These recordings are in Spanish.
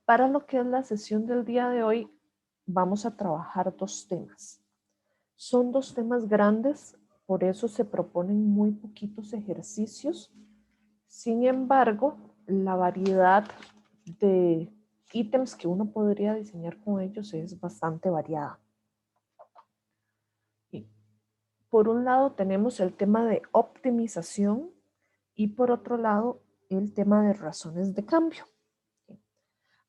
Para lo que es la sesión del día de hoy, vamos a trabajar dos temas. Son dos temas grandes, por eso se proponen muy poquitos ejercicios. Sin embargo, la variedad de ítems que uno podría diseñar con ellos es bastante variada. Y por un lado tenemos el tema de optimización y por otro lado el tema de razones de cambio.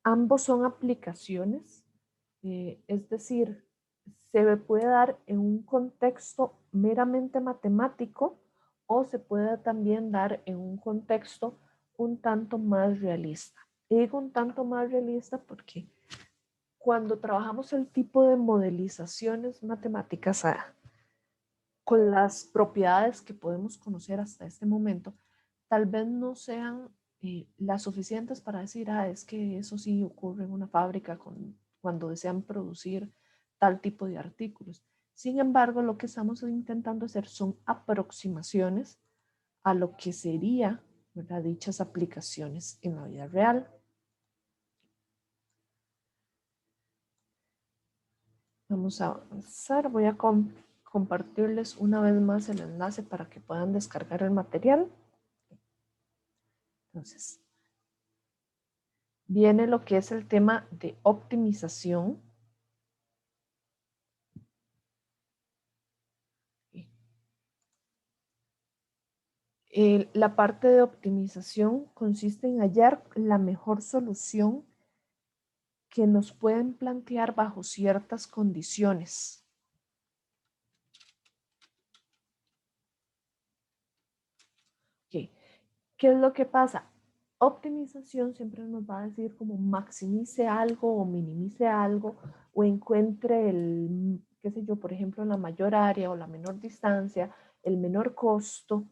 Ambos son aplicaciones, es decir, se puede dar en un contexto meramente matemático o se puede también dar en un contexto un tanto más realista. Y digo un tanto más realista porque cuando trabajamos el tipo de modelizaciones matemáticas con las propiedades que podemos conocer hasta este momento, tal vez no sean las suficientes para decir, es que eso sí ocurre en una fábrica cuando desean producir tal tipo de artículos. Sin embargo, lo que estamos intentando hacer son aproximaciones a lo que sería, ¿verdad?, dichas aplicaciones en la vida real. Vamos a avanzar. Voy a compartirles una vez más el enlace para que puedan descargar el material. Entonces, viene lo que es el tema de optimización. La parte de optimización consiste en hallar la mejor solución que nos pueden plantear bajo ciertas condiciones. Okay. ¿Qué es lo que pasa? Optimización siempre nos va a decir como maximice algo o minimice algo o encuentre el, qué sé yo, por ejemplo, la mayor área o la menor distancia, el menor costo.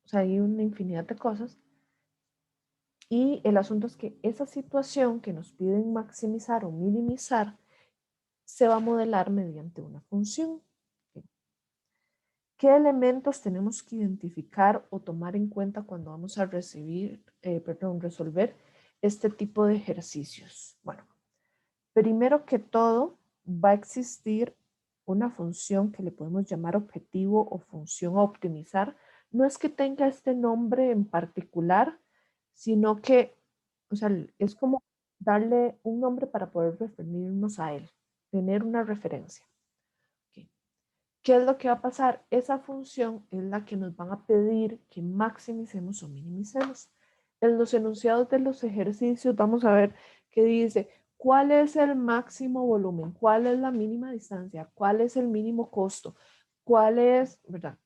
O sea, hay una infinidad de cosas. Y el asunto es que esa situación que nos piden maximizar o minimizar se va a modelar mediante una función. ¿Qué elementos tenemos que identificar o tomar en cuenta cuando vamos a resolver este tipo de ejercicios? Bueno, primero que todo, va a existir una función que le podemos llamar objetivo o función a optimizar. No es que tenga este nombre en particular, sino que, o sea, es como darle un nombre para poder referirnos a él, tener una referencia. Okay. ¿Qué es lo que va a pasar? Esa función es la que nos van a pedir que maximicemos o minimicemos. En los enunciados de los ejercicios vamos a ver que dice cuál es el máximo volumen, cuál es la mínima distancia, cuál es el mínimo costo, cuál es, ¿verdad?,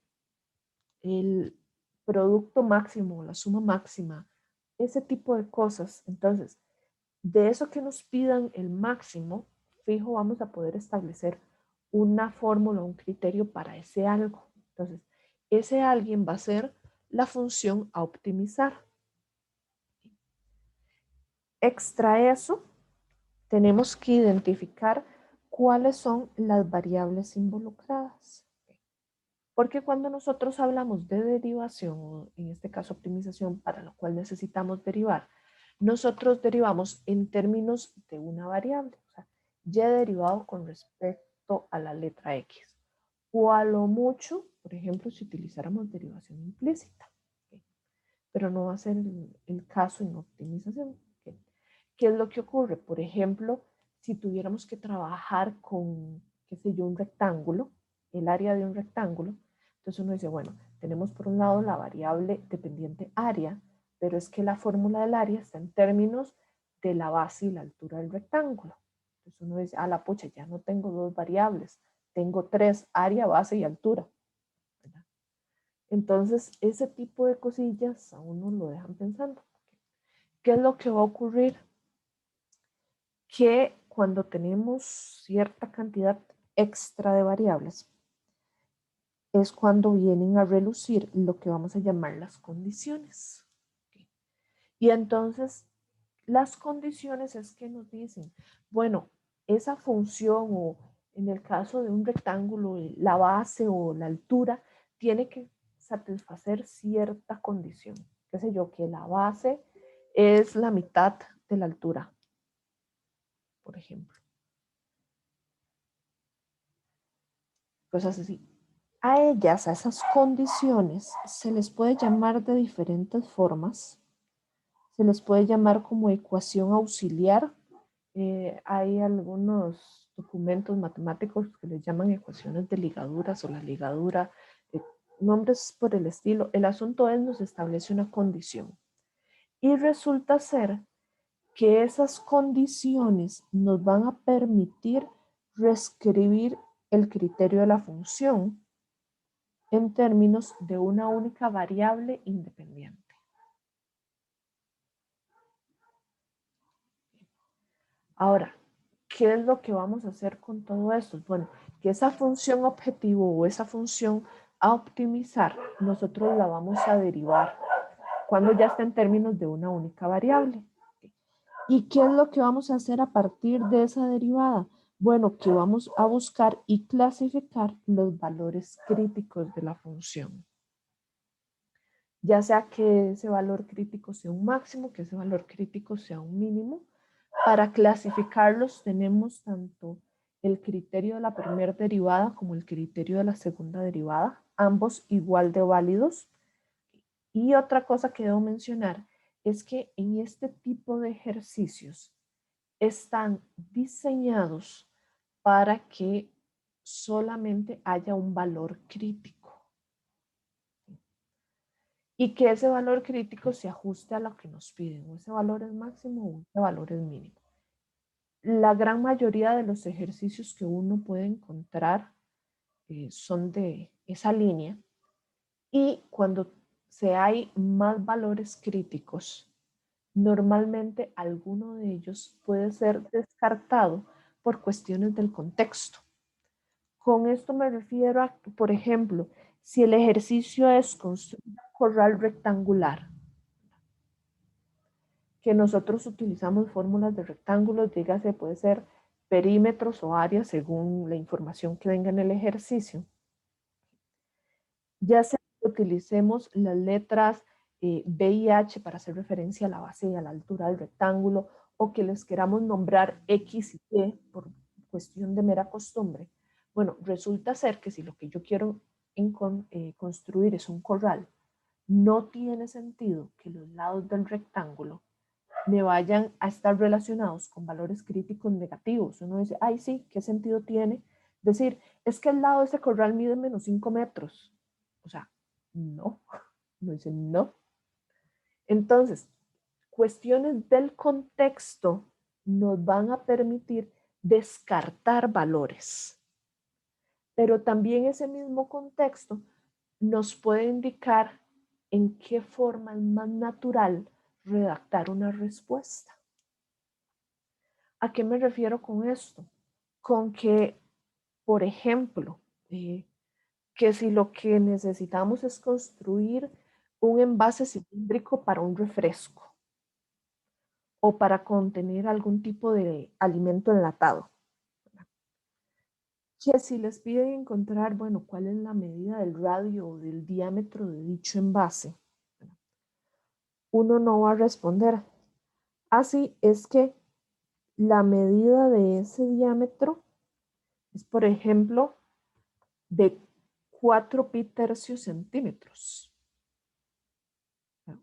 el producto máximo, la suma máxima, ese tipo de cosas. Entonces, de eso que nos pidan el máximo, fijo, vamos a poder establecer una fórmula, un criterio para ese algo. Entonces, ese alguien va a ser la función a optimizar. Extra eso, tenemos que identificar cuáles son las variables involucradas. Porque cuando nosotros hablamos de derivación, o en este caso optimización, para lo cual necesitamos derivar, nosotros derivamos en términos de una variable, o sea, y derivado con respecto a la letra X. O a lo mucho, por ejemplo, si utilizáramos derivación implícita. ¿Okay? Pero no va a ser el caso en optimización. ¿Okay? ¿Qué es lo que ocurre? Por ejemplo, si tuviéramos que trabajar con, qué sé yo, un rectángulo, el área de un rectángulo, entonces uno dice, bueno, tenemos por un lado la variable dependiente área, pero es que la fórmula del área está en términos de la base y la altura del rectángulo. Entonces uno dice, la pucha, ya no tengo dos variables, tengo tres, área, base y altura. ¿Verdad? Entonces, ese tipo de cosillas a uno lo dejan pensando. ¿Qué es lo que va a ocurrir? Que cuando tenemos cierta cantidad extra de variables, es cuando vienen a relucir lo que vamos a llamar las condiciones. ¿Okay? Y entonces, las condiciones es que nos dicen, bueno, esa función o en el caso de un rectángulo, la base o la altura tiene que satisfacer cierta condición. Qué sé yo, que la base es la mitad de la altura, por ejemplo. Cosas así. A ellas, a esas condiciones, se les puede llamar de diferentes formas. Se les puede llamar como ecuación auxiliar. Hay algunos documentos matemáticos que les llaman ecuaciones de ligaduras o la ligadura, nombres por el estilo. El asunto es, nos establece una condición. Y resulta ser que esas condiciones nos van a permitir reescribir el criterio de la función en términos de una única variable independiente. Ahora, ¿qué es lo que vamos a hacer con todo esto? Bueno, que esa función objetivo o esa función a optimizar, nosotros la vamos a derivar cuando ya está en términos de una única variable. ¿Y qué es lo que vamos a hacer a partir de esa derivada? Bueno, que vamos a buscar y clasificar los valores críticos de la función. Ya sea que ese valor crítico sea un máximo, que ese valor crítico sea un mínimo. Para clasificarlos tenemos tanto el criterio de la primera derivada como el criterio de la segunda derivada, ambos igual de válidos. Y otra cosa que debo mencionar es que en este tipo de ejercicios están diseñados para que solamente haya un valor crítico y que ese valor crítico se ajuste a lo que nos piden, o ese valor es máximo o ese valor es mínimo. La gran mayoría de los ejercicios que uno puede encontrar son de esa línea, y cuando se hay más valores críticos, normalmente alguno de ellos puede ser descartado por cuestiones del contexto. Con esto me refiero a, por ejemplo, si el ejercicio es construir un corral rectangular, que nosotros utilizamos fórmulas de rectángulos, dígase, puede ser perímetros o áreas según la información que venga en el ejercicio. Ya sea que utilicemos las letras B y H para hacer referencia a la base y a la altura del rectángulo, o que les queramos nombrar X y Y por cuestión de mera costumbre. Bueno, resulta ser que si lo que yo quiero construir es un corral, no tiene sentido que los lados del rectángulo me vayan a estar relacionados con valores críticos negativos. Uno dice, ay, sí, ¿qué sentido tiene? Decir, es que el lado de ese corral mide menos 5 metros. O sea, no, no dice no. Entonces, cuestiones del contexto nos van a permitir descartar valores, pero también ese mismo contexto nos puede indicar en qué forma es más natural redactar una respuesta. ¿A qué me refiero con esto? Con que, por ejemplo, que si lo que necesitamos es construir un envase cilíndrico para un refresco o para contener algún tipo de alimento enlatado, que si les piden encontrar, bueno, cuál es la medida del radio o del diámetro de dicho envase, uno no va a responder. Así es que la medida de ese diámetro es, por ejemplo, de 4 pi-tercios centímetros.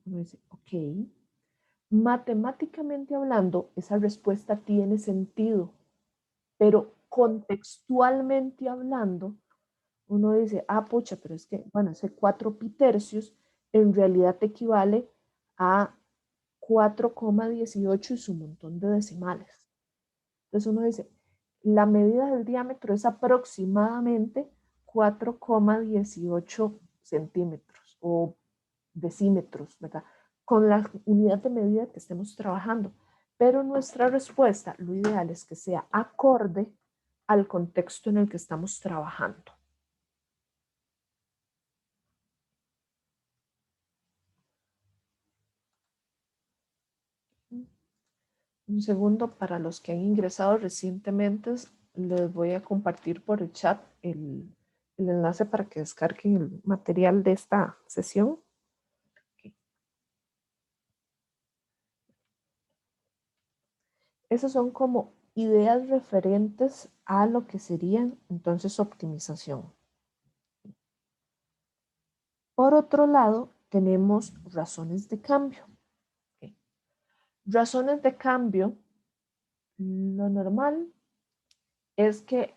Uno dice, ok, matemáticamente hablando, esa respuesta tiene sentido, pero contextualmente hablando, uno dice, ah, pucha, pero es que, bueno, ese 4 pi-tercios en realidad equivale a 4,18 y su montón de decimales. Entonces uno dice, la medida del diámetro es aproximadamente 4,18 centímetros o decímetros, ¿verdad? Con la unidad de medida que estemos trabajando. Pero nuestra respuesta, lo ideal es que sea acorde al contexto en el que estamos trabajando. Un segundo, para los que han ingresado recientemente, les voy a compartir por el chat el enlace para que descarguen el material de esta sesión. Esas son como ideas referentes a lo que serían entonces optimización. Por otro lado, tenemos razones de cambio. ¿Okay? Razones de cambio, lo normal es que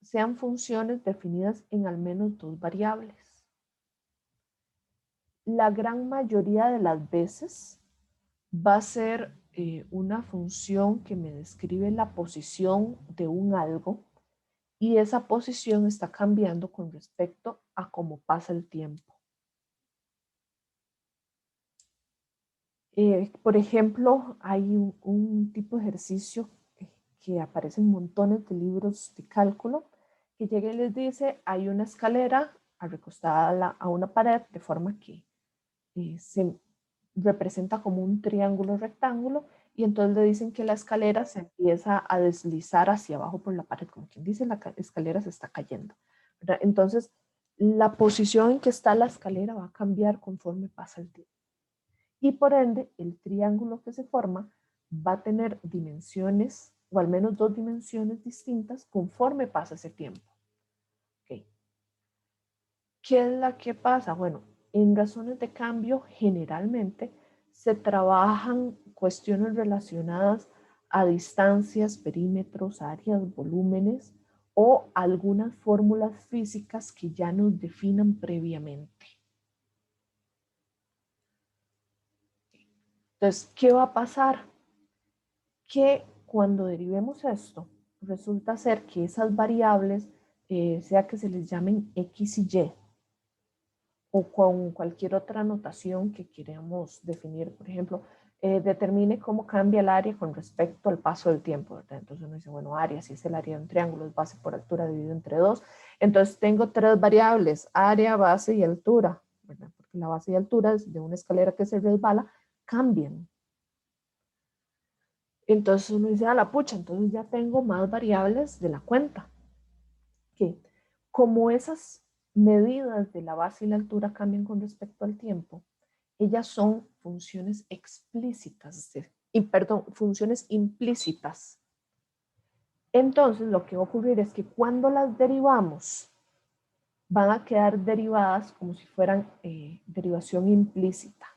sean funciones definidas en al menos dos variables. La gran mayoría de las veces va a ser una función que me describe la posición de un algo y esa posición está cambiando con respecto a cómo pasa el tiempo. Por ejemplo, hay un tipo de ejercicio que aparece en montones de libros de cálculo que llega y les dice, hay una escalera recostada a una pared de forma que se representa como un triángulo rectángulo y entonces le dicen que la escalera se empieza a deslizar hacia abajo por la pared, como quien dice, la escalera se está cayendo, ¿verdad? Entonces, la posición en que está la escalera va a cambiar conforme pasa el tiempo. Y por ende, el triángulo que se forma va a tener dimensiones, o al menos dos dimensiones distintas, conforme pasa ese tiempo. Okay. ¿Qué es la que pasa? Bueno, en razones de cambio, generalmente se trabajan cuestiones relacionadas a distancias, perímetros, áreas, volúmenes o algunas fórmulas físicas que ya nos definan previamente. Entonces, ¿qué va a pasar? Que cuando derivemos esto, resulta ser que esas variables, sea que se les llamen X y Y, o con cualquier otra notación que queramos definir, por ejemplo, determine cómo cambia el área con respecto al paso del tiempo, ¿verdad? Entonces uno dice, bueno, área, si es el área de un triángulo, es base por altura dividido entre 2. Entonces tengo tres variables, área, base y altura, ¿verdad? Porque la base y altura de una escalera que se resbala cambian. Entonces uno dice, a la pucha, entonces ya tengo más variables de la cuenta. Que como esas medidas de la base y la altura cambian con respecto al tiempo, ellas son funciones explícitas, funciones implícitas. Entonces lo que va a ocurrir es que cuando las derivamos, van a quedar derivadas como si fueran derivación implícita.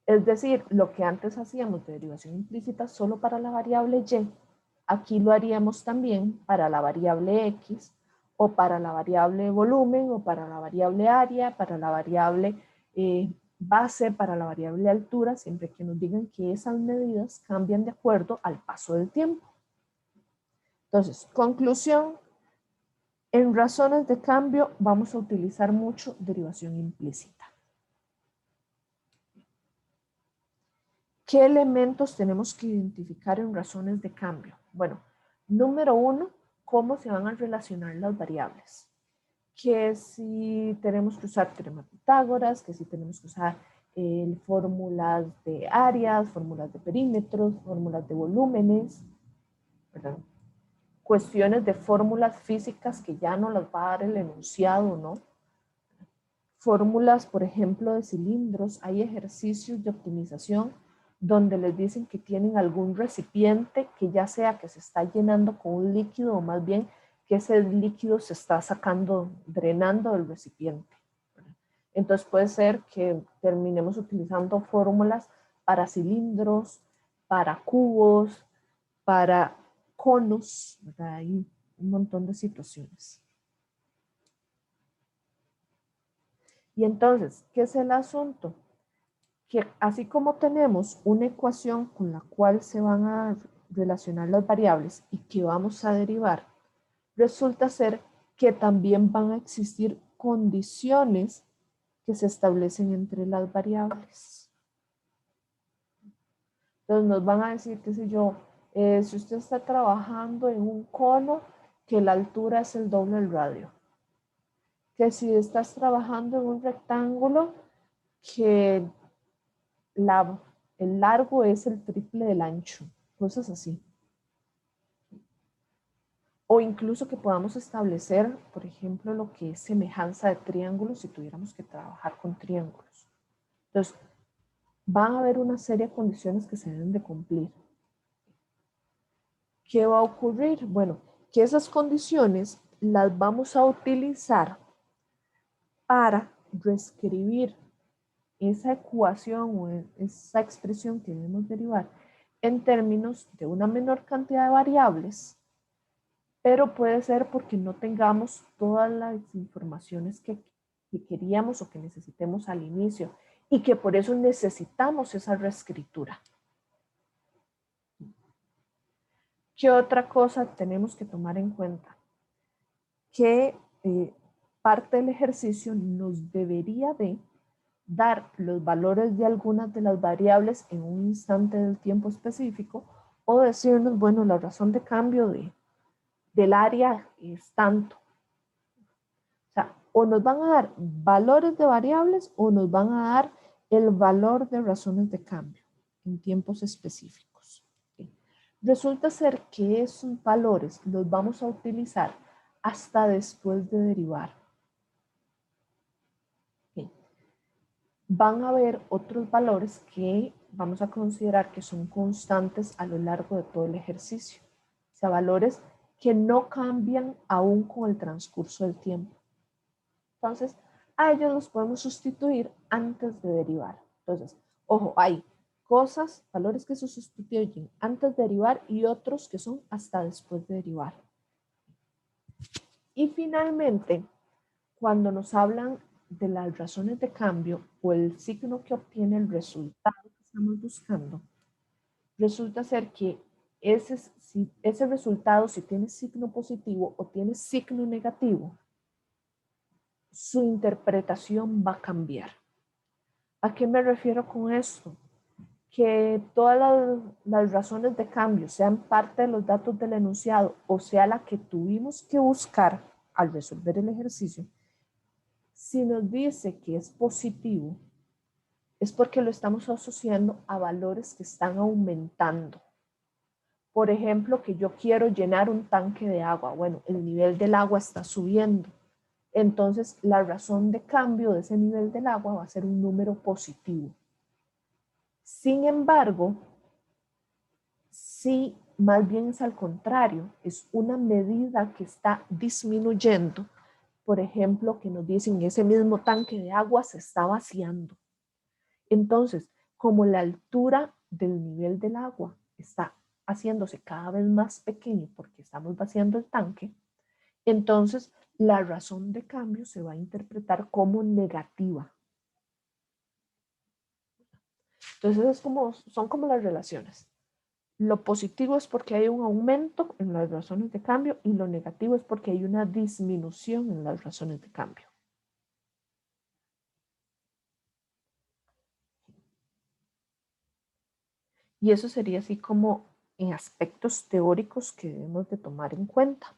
Es decir, lo que antes hacíamos de derivación implícita solo para la variable y, aquí lo haríamos también para la variable x, o para la variable volumen, o para la variable área, para la variable base, para la variable altura, siempre que nos digan que esas medidas cambian de acuerdo al paso del tiempo. Entonces, conclusión, en razones de cambio vamos a utilizar mucho derivación implícita. ¿Qué elementos tenemos que identificar en razones de cambio? Bueno, número uno, cómo se van a relacionar las variables. Que si tenemos que usar teorema de Pitágoras, que si tenemos que usar fórmulas de áreas, fórmulas de perímetros, fórmulas de volúmenes, ¿verdad? Cuestiones de fórmulas físicas que ya no las va a dar el enunciado, ¿no? Fórmulas, por ejemplo, de cilindros, hay ejercicios de optimización donde les dicen que tienen algún recipiente que ya sea que se está llenando con un líquido o más bien que ese líquido se está sacando, drenando del recipiente. Entonces puede ser que terminemos utilizando fórmulas para cilindros, para cubos, para conos, ¿verdad? Hay un montón de situaciones. Y entonces, ¿qué es el asunto? Que así como tenemos una ecuación con la cual se van a relacionar las variables y que vamos a derivar, resulta ser que también van a existir condiciones que se establecen entre las variables. Entonces nos van a decir, qué sé yo, si usted está trabajando en un cono, que la altura es el doble del radio. Que si estás trabajando en un rectángulo, que el largo es el triple del ancho, cosas así. O incluso que podamos establecer, por ejemplo, lo que es semejanza de triángulos si tuviéramos que trabajar con triángulos. Entonces, van a haber una serie de condiciones que se deben de cumplir. ¿qué va a ocurrir? Bueno, que esas condiciones las vamos a utilizar para reescribir esa ecuación o esa expresión que debemos derivar en términos de una menor cantidad de variables, pero puede ser porque no tengamos todas las informaciones que queríamos o que necesitemos al inicio y que por eso necesitamos esa reescritura. ¿Qué otra cosa tenemos que tomar en cuenta? Que parte del ejercicio nos debería de dar los valores de algunas de las variables en un instante del tiempo específico o decirnos, bueno, la razón de cambio del área es tanto. O sea, o nos van a dar valores de variables o nos van a dar el valor de razones de cambio en tiempos específicos. ¿Sí? Resulta ser que esos valores los vamos a utilizar hasta después de derivar. ¿Sí? Van a haber otros valores que vamos a considerar que son constantes a lo largo de todo el ejercicio. O sea, valores que no cambian aún con el transcurso del tiempo. Entonces, a ellos los podemos sustituir antes de derivar. Entonces, ojo, hay cosas, valores que se sustituyen antes de derivar y otros que son hasta después de derivar. Y finalmente, cuando nos hablan de las razones de cambio o el signo que obtiene el resultado que estamos buscando, resulta ser que ese resultado, si tiene signo positivo o tiene signo negativo, su interpretación va a cambiar. ¿A qué me refiero con esto? Que todas las razones de cambio sean parte de los datos del enunciado o sea la que tuvimos que buscar al resolver el ejercicio, si nos dice que es positivo, es porque lo estamos asociando a valores que están aumentando. Por ejemplo, que yo quiero llenar un tanque de agua. Bueno, el nivel del agua está subiendo. Entonces, la razón de cambio de ese nivel del agua va a ser un número positivo. Sin embargo, si más bien es al contrario, es una medida que está disminuyendo, por ejemplo, que nos dicen ese mismo tanque de agua se está vaciando. Entonces, como la altura del nivel del agua está haciéndose cada vez más pequeño porque estamos vaciando el tanque, entonces la razón de cambio se va a interpretar como negativa. Entonces son como las relaciones. Lo positivo es porque hay un aumento en las razones de cambio y lo negativo es porque hay una disminución en las razones de cambio. Y eso sería así como en aspectos teóricos que debemos de tomar en cuenta.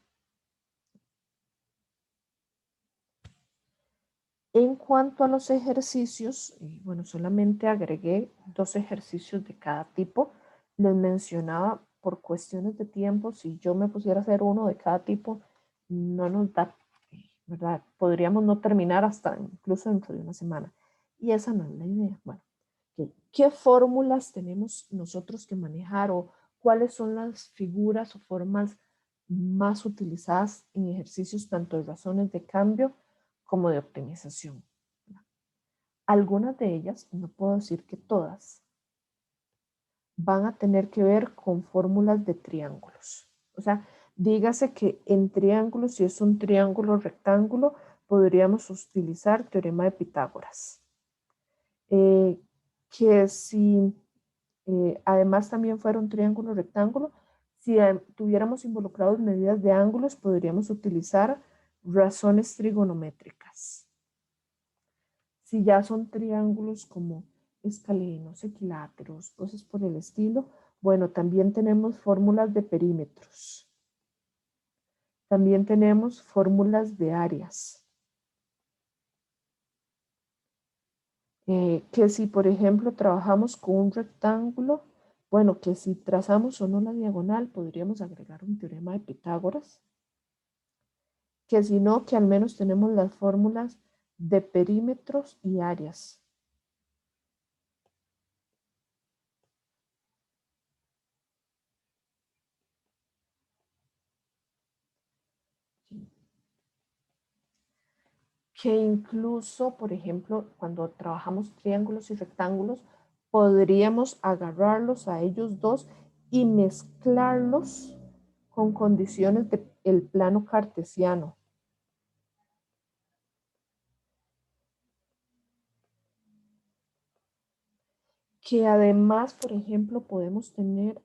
En cuanto a los ejercicios, bueno, solamente agregué 2 ejercicios de cada tipo. Les mencionaba por cuestiones de tiempo, si yo me pusiera a hacer uno de cada tipo, no nos da, ¿verdad? Podríamos no terminar hasta incluso dentro de una semana. Y esa no es la idea. Bueno, ¿qué fórmulas tenemos nosotros que manejar o cuáles son las figuras o formas más utilizadas en ejercicios tanto de razones de cambio como de optimización? Algunas de ellas, no puedo decir que todas, van a tener que ver con fórmulas de triángulos. O sea, dígase que en triángulos, si es un triángulo rectángulo, podríamos utilizar teorema de Pitágoras. Que si además también fuera un triángulo rectángulo, si tuviéramos involucrados medidas de ángulos, podríamos utilizar razones trigonométricas. Si ya son triángulos como escalenos, equiláteros, cosas por el estilo, bueno, también tenemos fórmulas de perímetros. También tenemos fórmulas de áreas. Que si, por ejemplo, trabajamos con un rectángulo, bueno, que si trazamos o no la diagonal, podríamos agregar un teorema de Pitágoras. Que si no, que al menos tenemos las fórmulas de perímetros y áreas. que incluso, por ejemplo, cuando trabajamos triángulos y rectángulos, podríamos agarrarlos a ellos dos y mezclarlos con condiciones del plano cartesiano. Que además, por ejemplo, podemos tener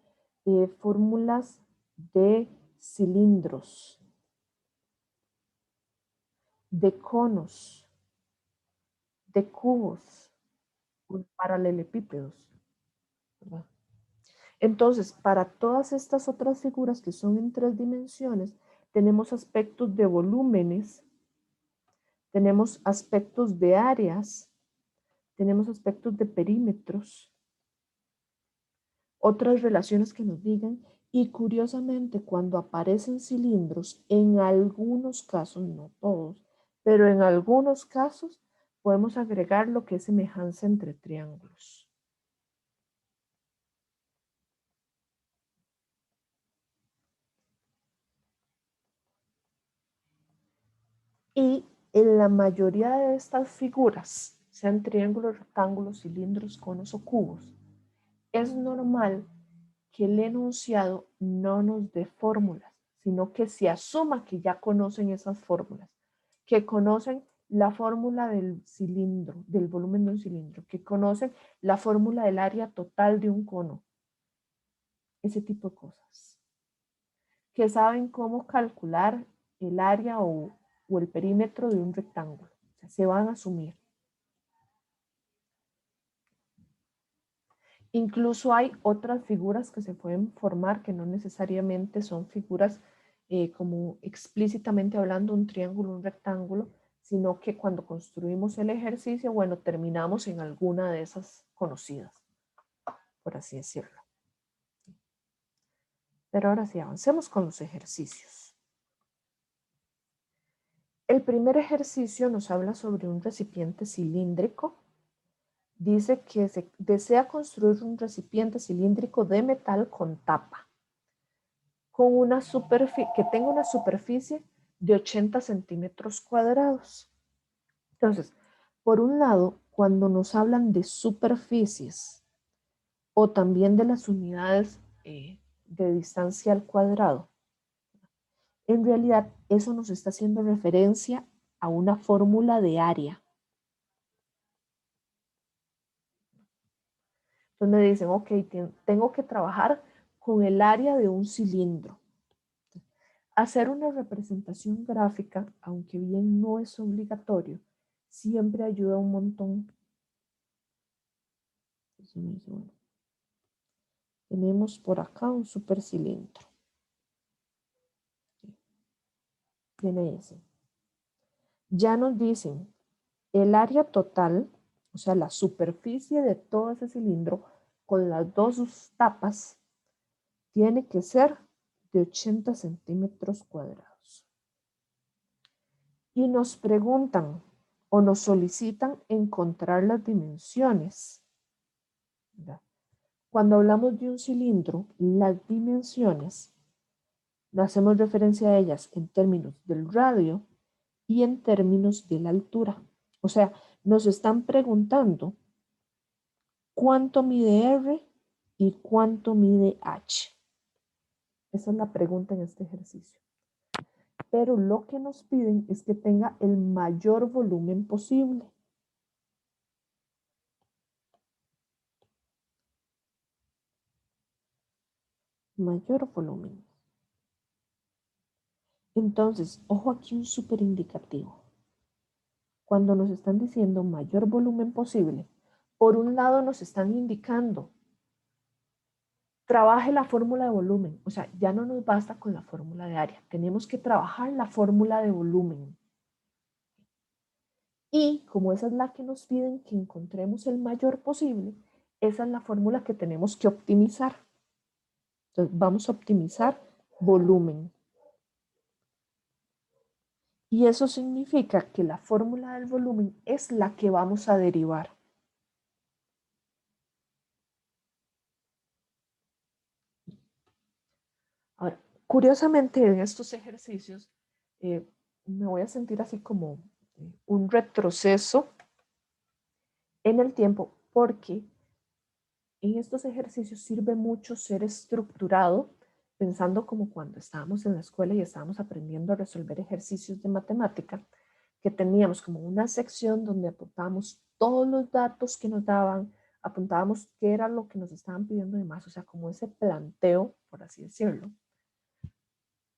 fórmulas de cilindros, de conos, de cubos, paralelepípedos, ¿verdad? Entonces, para todas estas otras figuras que son en 3 dimensiones, tenemos aspectos de volúmenes, tenemos aspectos de áreas, tenemos aspectos de perímetros, otras relaciones que nos digan, y curiosamente cuando aparecen cilindros, en algunos casos, no todos, pero en algunos casos podemos agregar lo que es semejanza entre triángulos. Y en la mayoría de estas figuras, sean triángulos, rectángulos, cilindros, conos o cubos, es normal que el enunciado no nos dé fórmulas, sino que se asuma que ya conocen esas fórmulas, que conocen la fórmula del cilindro, del volumen de un cilindro, que conocen la fórmula del área total de un cono, ese tipo de cosas, que saben cómo calcular el área o el perímetro de un rectángulo. O sea, se van a asumir. Incluso hay otras figuras que se pueden formar que no necesariamente son figuras como explícitamente hablando un triángulo, un rectángulo, sino que cuando construimos el ejercicio, bueno, terminamos en alguna de esas conocidas, por así decirlo. Pero ahora sí, avancemos con los ejercicios. El primer ejercicio nos habla sobre un recipiente cilíndrico. Dice que se desea construir un recipiente cilíndrico de metal con tapa, con una que tenga una superficie de 80 centímetros cuadrados. Entonces, por un lado, cuando nos hablan de superficies o también de las unidades de distancia al cuadrado, en realidad eso nos está haciendo referencia a una fórmula de área. Entonces me dicen, ok, tengo que trabajar con el área de un cilindro. Hacer una representación gráfica, aunque bien no es obligatorio, siempre ayuda un montón. Bueno, tenemos por acá un supercilindro. Tiene ese. Ya nos dicen el área total, o sea, la superficie de todo ese cilindro con las dos tapas, tiene que ser de 80 centímetros cuadrados. Y nos preguntan o nos solicitan encontrar las dimensiones. ¿Verdad? Cuando hablamos de un cilindro, las dimensiones, hacemos referencia a ellas en términos del radio y en términos de la altura. O sea, nos están preguntando cuánto mide R y cuánto mide H. Esa es la pregunta en este ejercicio. Pero lo que nos piden es que tenga el mayor volumen posible. Mayor volumen. Entonces, ojo aquí un súper indicativo. Cuando nos están diciendo mayor volumen posible, por un lado nos están indicando, trabaje la fórmula de volumen. O sea, ya no nos basta con la fórmula de área. Tenemos que trabajar la fórmula de volumen. Y como esa es la que nos piden que encontremos el mayor posible, esa es la fórmula que tenemos que optimizar. Entonces, vamos a optimizar volumen. Y eso significa que la fórmula del volumen es la que vamos a derivar. Ahora, curiosamente en estos ejercicios me voy a sentir así como un retroceso en el tiempo, porque en estos ejercicios sirve mucho ser estructurado, pensando como cuando estábamos en la escuela y estábamos aprendiendo a resolver ejercicios de matemática, que teníamos como una sección donde apuntábamos todos los datos que nos daban, apuntábamos qué era lo que nos estaban pidiendo de más, o sea, como ese planteo, por así decirlo.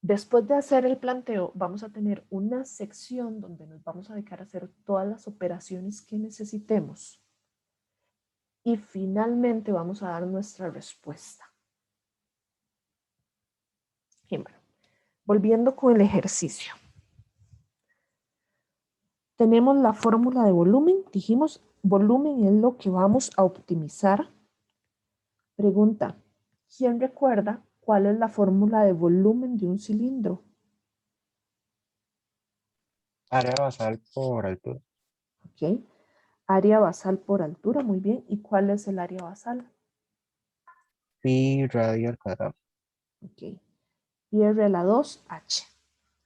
Después de hacer el planteo, vamos a tener una sección donde nos vamos a dedicar a hacer todas las operaciones que necesitemos. Y finalmente vamos a dar nuestra respuesta. Bien, bueno, volviendo con el ejercicio. Tenemos la fórmula de volumen. Dijimos, volumen es lo que vamos a optimizar. Pregunta, ¿quién recuerda cuál es la fórmula de volumen de un cilindro? Área basal por altura. ¿Ok? Área basal por altura, muy bien. ¿Y cuál es el área basal? Pi radio al cuadrado. ¿Ok? Y R a la 2H.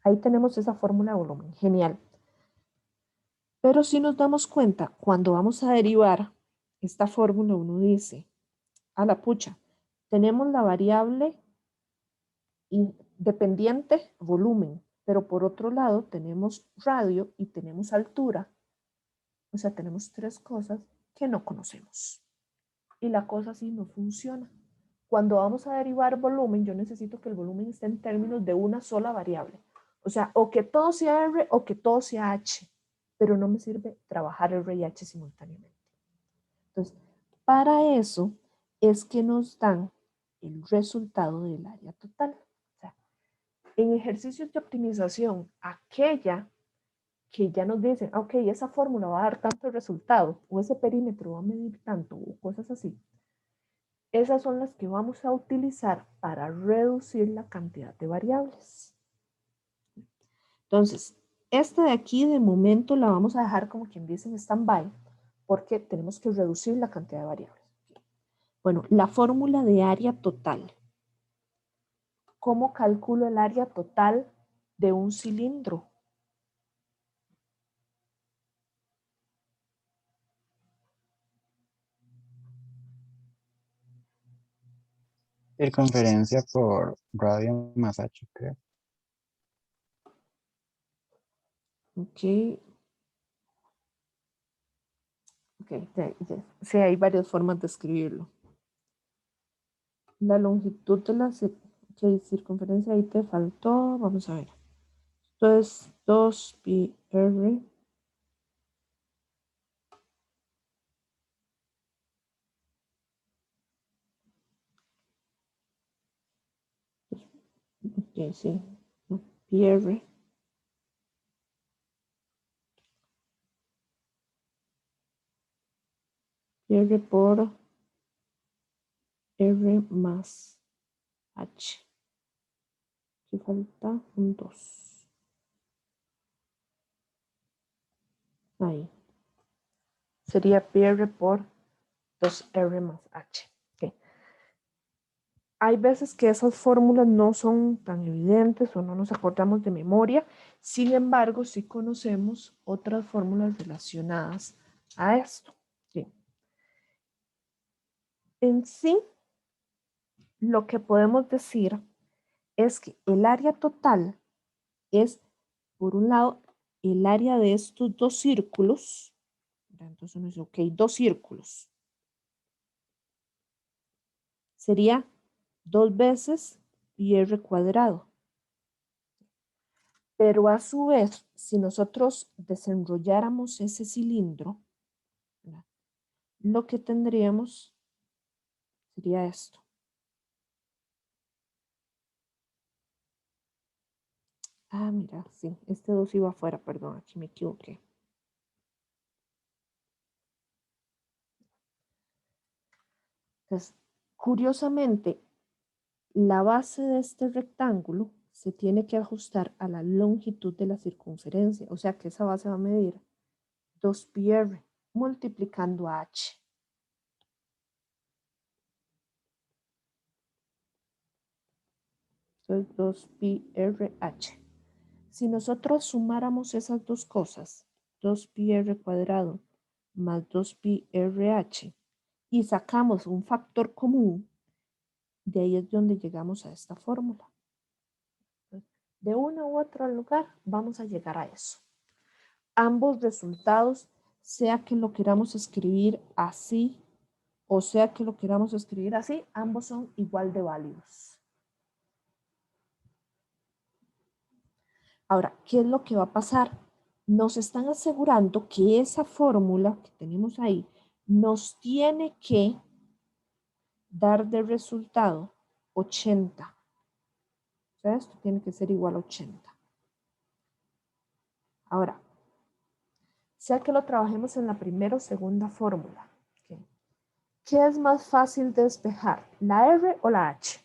Ahí tenemos esa fórmula de volumen. Genial. Pero si nos damos cuenta, cuando vamos a derivar esta fórmula, uno dice, a la pucha, tenemos la variable independiente volumen, pero por otro lado tenemos radio y tenemos altura. O sea, tenemos tres cosas que no conocemos. Y la cosa así no funciona. Cuando vamos a derivar volumen, yo necesito que el volumen esté en términos de una sola variable. O sea, o que todo sea R o que todo sea H, pero no me sirve trabajar R y H simultáneamente. Entonces, para eso es que nos dan el resultado del área total. O sea, en ejercicios de optimización, aquella que ya nos dicen, ok, esa fórmula va a dar tanto resultado, o ese perímetro va a medir tanto, o cosas así, esas son las que vamos a utilizar para reducir la cantidad de variables. Entonces, esta de aquí de momento la vamos a dejar como quien dice en stand-by, porque tenemos que reducir la cantidad de variables. Bueno, la fórmula de área total. ¿Cómo calculo el área total de un cilindro? Circunferencia por radio más h, creo. Ok, sí, hay varias formas de escribirlo. La longitud de la circunferencia, ahí te faltó, vamos a ver. Esto es 2πr. Ok, sí, no, πr. Πr por r más h. Aquí falta un 2. Ahí. Sería πr por 2r más h. Okay. Hay veces que esas fórmulas no son tan evidentes o no nos acordamos de memoria. Sin embargo, sí conocemos otras fórmulas relacionadas a esto. Sí. En sí, lo que podemos decir es que el área total es, por un lado, el área de estos dos círculos. Entonces uno dice, ok, dos círculos. Sería 2 veces πr cuadrado. Pero a su vez, si nosotros desenrolláramos ese cilindro, ¿verdad? Lo que tendríamos sería esto. Ah, mira, sí, este 2 iba afuera, perdón, aquí me equivoqué. Entonces, curiosamente, la base de este rectángulo se tiene que ajustar a la longitud de la circunferencia, o sea que esa base va a medir 2πr multiplicando a h. Entonces, 2πrh. Si nosotros sumáramos esas dos cosas, 2πr cuadrado más 2πrh y sacamos un factor común, de ahí es donde llegamos a esta fórmula. De uno u otro lugar vamos a llegar a eso. Ambos resultados, sea que lo queramos escribir así o sea que lo queramos escribir así, ambos son igual de válidos. Ahora, ¿qué es lo que va a pasar? Nos están asegurando que esa fórmula que tenemos ahí nos tiene que dar de resultado 80. O sea, esto tiene que ser igual a 80. Ahora, sea que lo trabajemos en la primera o segunda fórmula. ¿Okay? ¿Qué es más fácil de despejar? ¿La R o la H?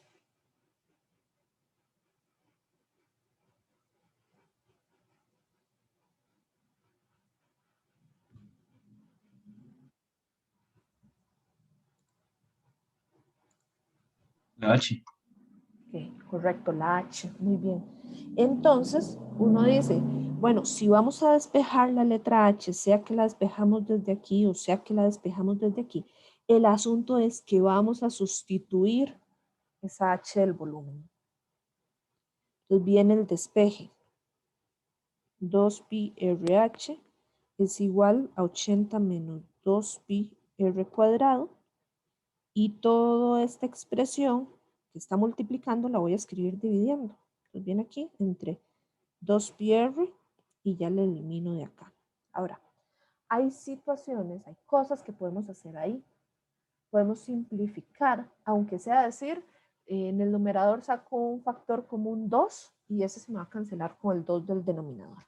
La H. Okay, correcto, la H. Muy bien. Entonces, uno dice, bueno, si vamos a despejar la letra H, sea que la despejamos desde aquí o sea que la despejamos desde aquí, el asunto es que vamos a sustituir esa H del volumen. Entonces viene el despeje. 2πrh es igual a 80 menos 2πr cuadrado y toda esta expresión que está multiplicando la voy a escribir dividiendo. Entonces viene aquí entre 2πr y ya le elimino de acá. Ahora, hay situaciones, hay cosas que podemos hacer ahí. Podemos simplificar, aunque sea decir, en el numerador saco un factor común 2 y ese se me va a cancelar con el 2 del denominador.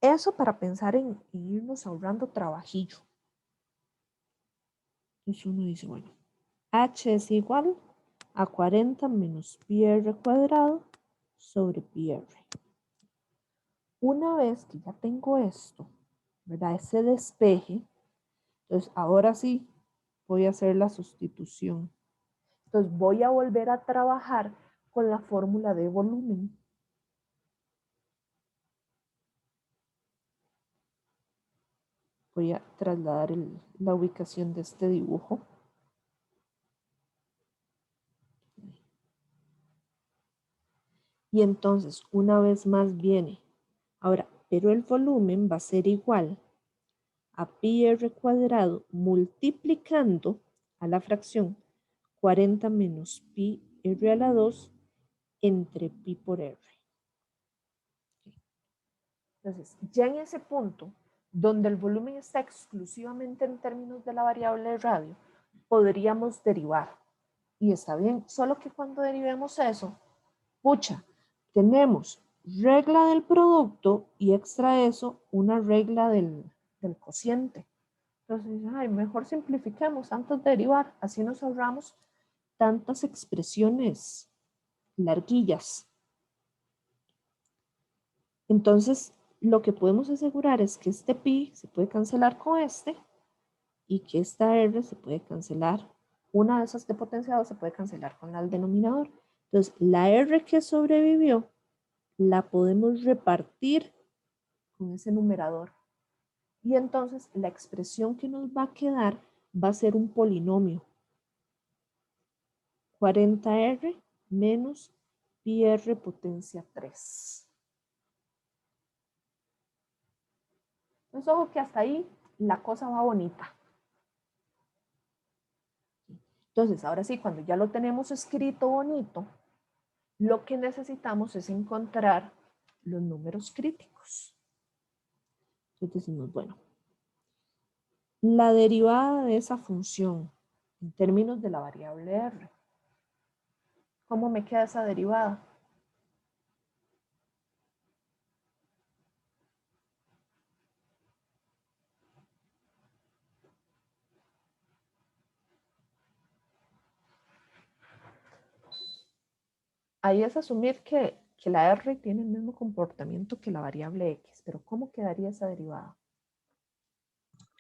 Eso para pensar en irnos ahorrando trabajillo. Entonces uno dice, bueno, h es igual a 40 menos πr cuadrado sobre πr. Una vez que ya tengo esto, ¿verdad? Ese despeje, entonces ahora sí voy a hacer la sustitución. Entonces voy a volver a trabajar con la fórmula de volumen. Voy a trasladar la ubicación de este dibujo. Y entonces, una vez más viene. Ahora, pero el volumen va a ser igual a πr cuadrado multiplicando a la fracción 40 menos πr a la 2 entre pi por r. Entonces, ya en ese punto, donde el volumen está exclusivamente en términos de la variable de radio, podríamos derivar. Y está bien, solo que cuando derivemos eso, pucha, tenemos regla del producto y extra eso, una regla del cociente. Entonces, ay, mejor simplifiquemos antes de derivar, así nos ahorramos tantas expresiones larguillas. Entonces, lo que podemos asegurar es que este pi se puede cancelar con este y que esta r se puede cancelar. Una de esas de potenciado se puede cancelar con la del denominador. Entonces, la r que sobrevivió la podemos repartir con ese numerador. Y entonces la expresión que nos va a quedar va a ser un polinomio. 40r menos πr potencia 3. Entonces, ojo que hasta ahí la cosa va bonita. Entonces, ahora sí, cuando ya lo tenemos escrito bonito, lo que necesitamos es encontrar los números críticos. Entonces decimos, bueno, la derivada de esa función en términos de la variable r, ¿cómo me queda esa derivada? Ahí es asumir que la r tiene el mismo comportamiento que la variable x, pero ¿cómo quedaría esa derivada?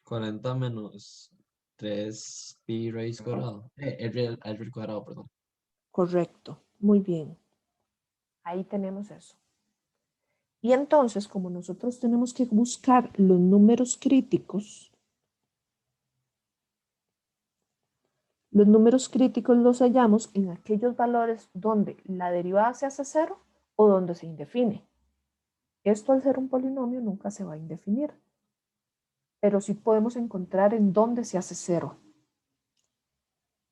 40 menos 3 pi raíz cuadrado. R al cuadrado, perdón. Correcto, muy bien. Ahí tenemos eso. Y entonces, como nosotros tenemos que buscar los números críticos los hallamos en aquellos valores donde la derivada se hace cero o donde se indefine. Esto al ser un polinomio nunca se va a indefinir, pero sí podemos encontrar en dónde se hace cero.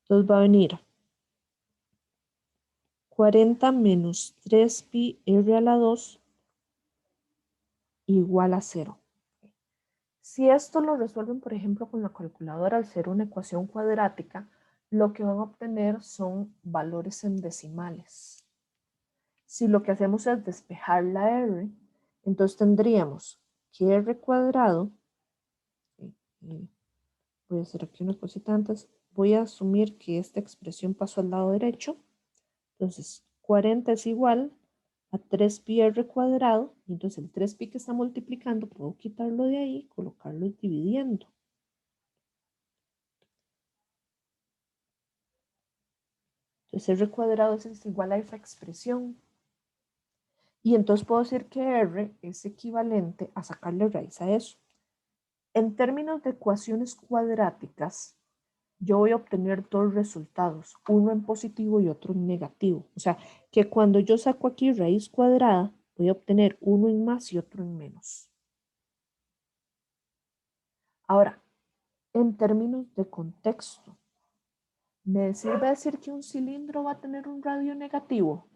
Entonces va a venir 40 menos 3pi r a la 2 igual a 0. Si esto lo resuelven, por ejemplo, con la calculadora al ser una ecuación cuadrática, lo que van a obtener son valores en decimales. Si lo que hacemos es despejar la r, entonces tendríamos que r cuadrado, voy a hacer aquí una cosita antes, voy a asumir que esta expresión pasó al lado derecho, entonces 40 es igual a 3pi r cuadrado, y entonces el 3pi que está multiplicando puedo quitarlo de ahí y colocarlo dividiendo. Entonces r cuadrado es igual a esa expresión. Y entonces puedo decir que r es equivalente a sacarle raíz a eso. En términos de ecuaciones cuadráticas, yo voy a obtener dos resultados, uno en positivo y otro en negativo. O sea, que cuando yo saco aquí raíz cuadrada, voy a obtener uno en más y otro en menos. Ahora, en términos de contexto, ¿me sirve decir que un cilindro va a tener un radio negativo?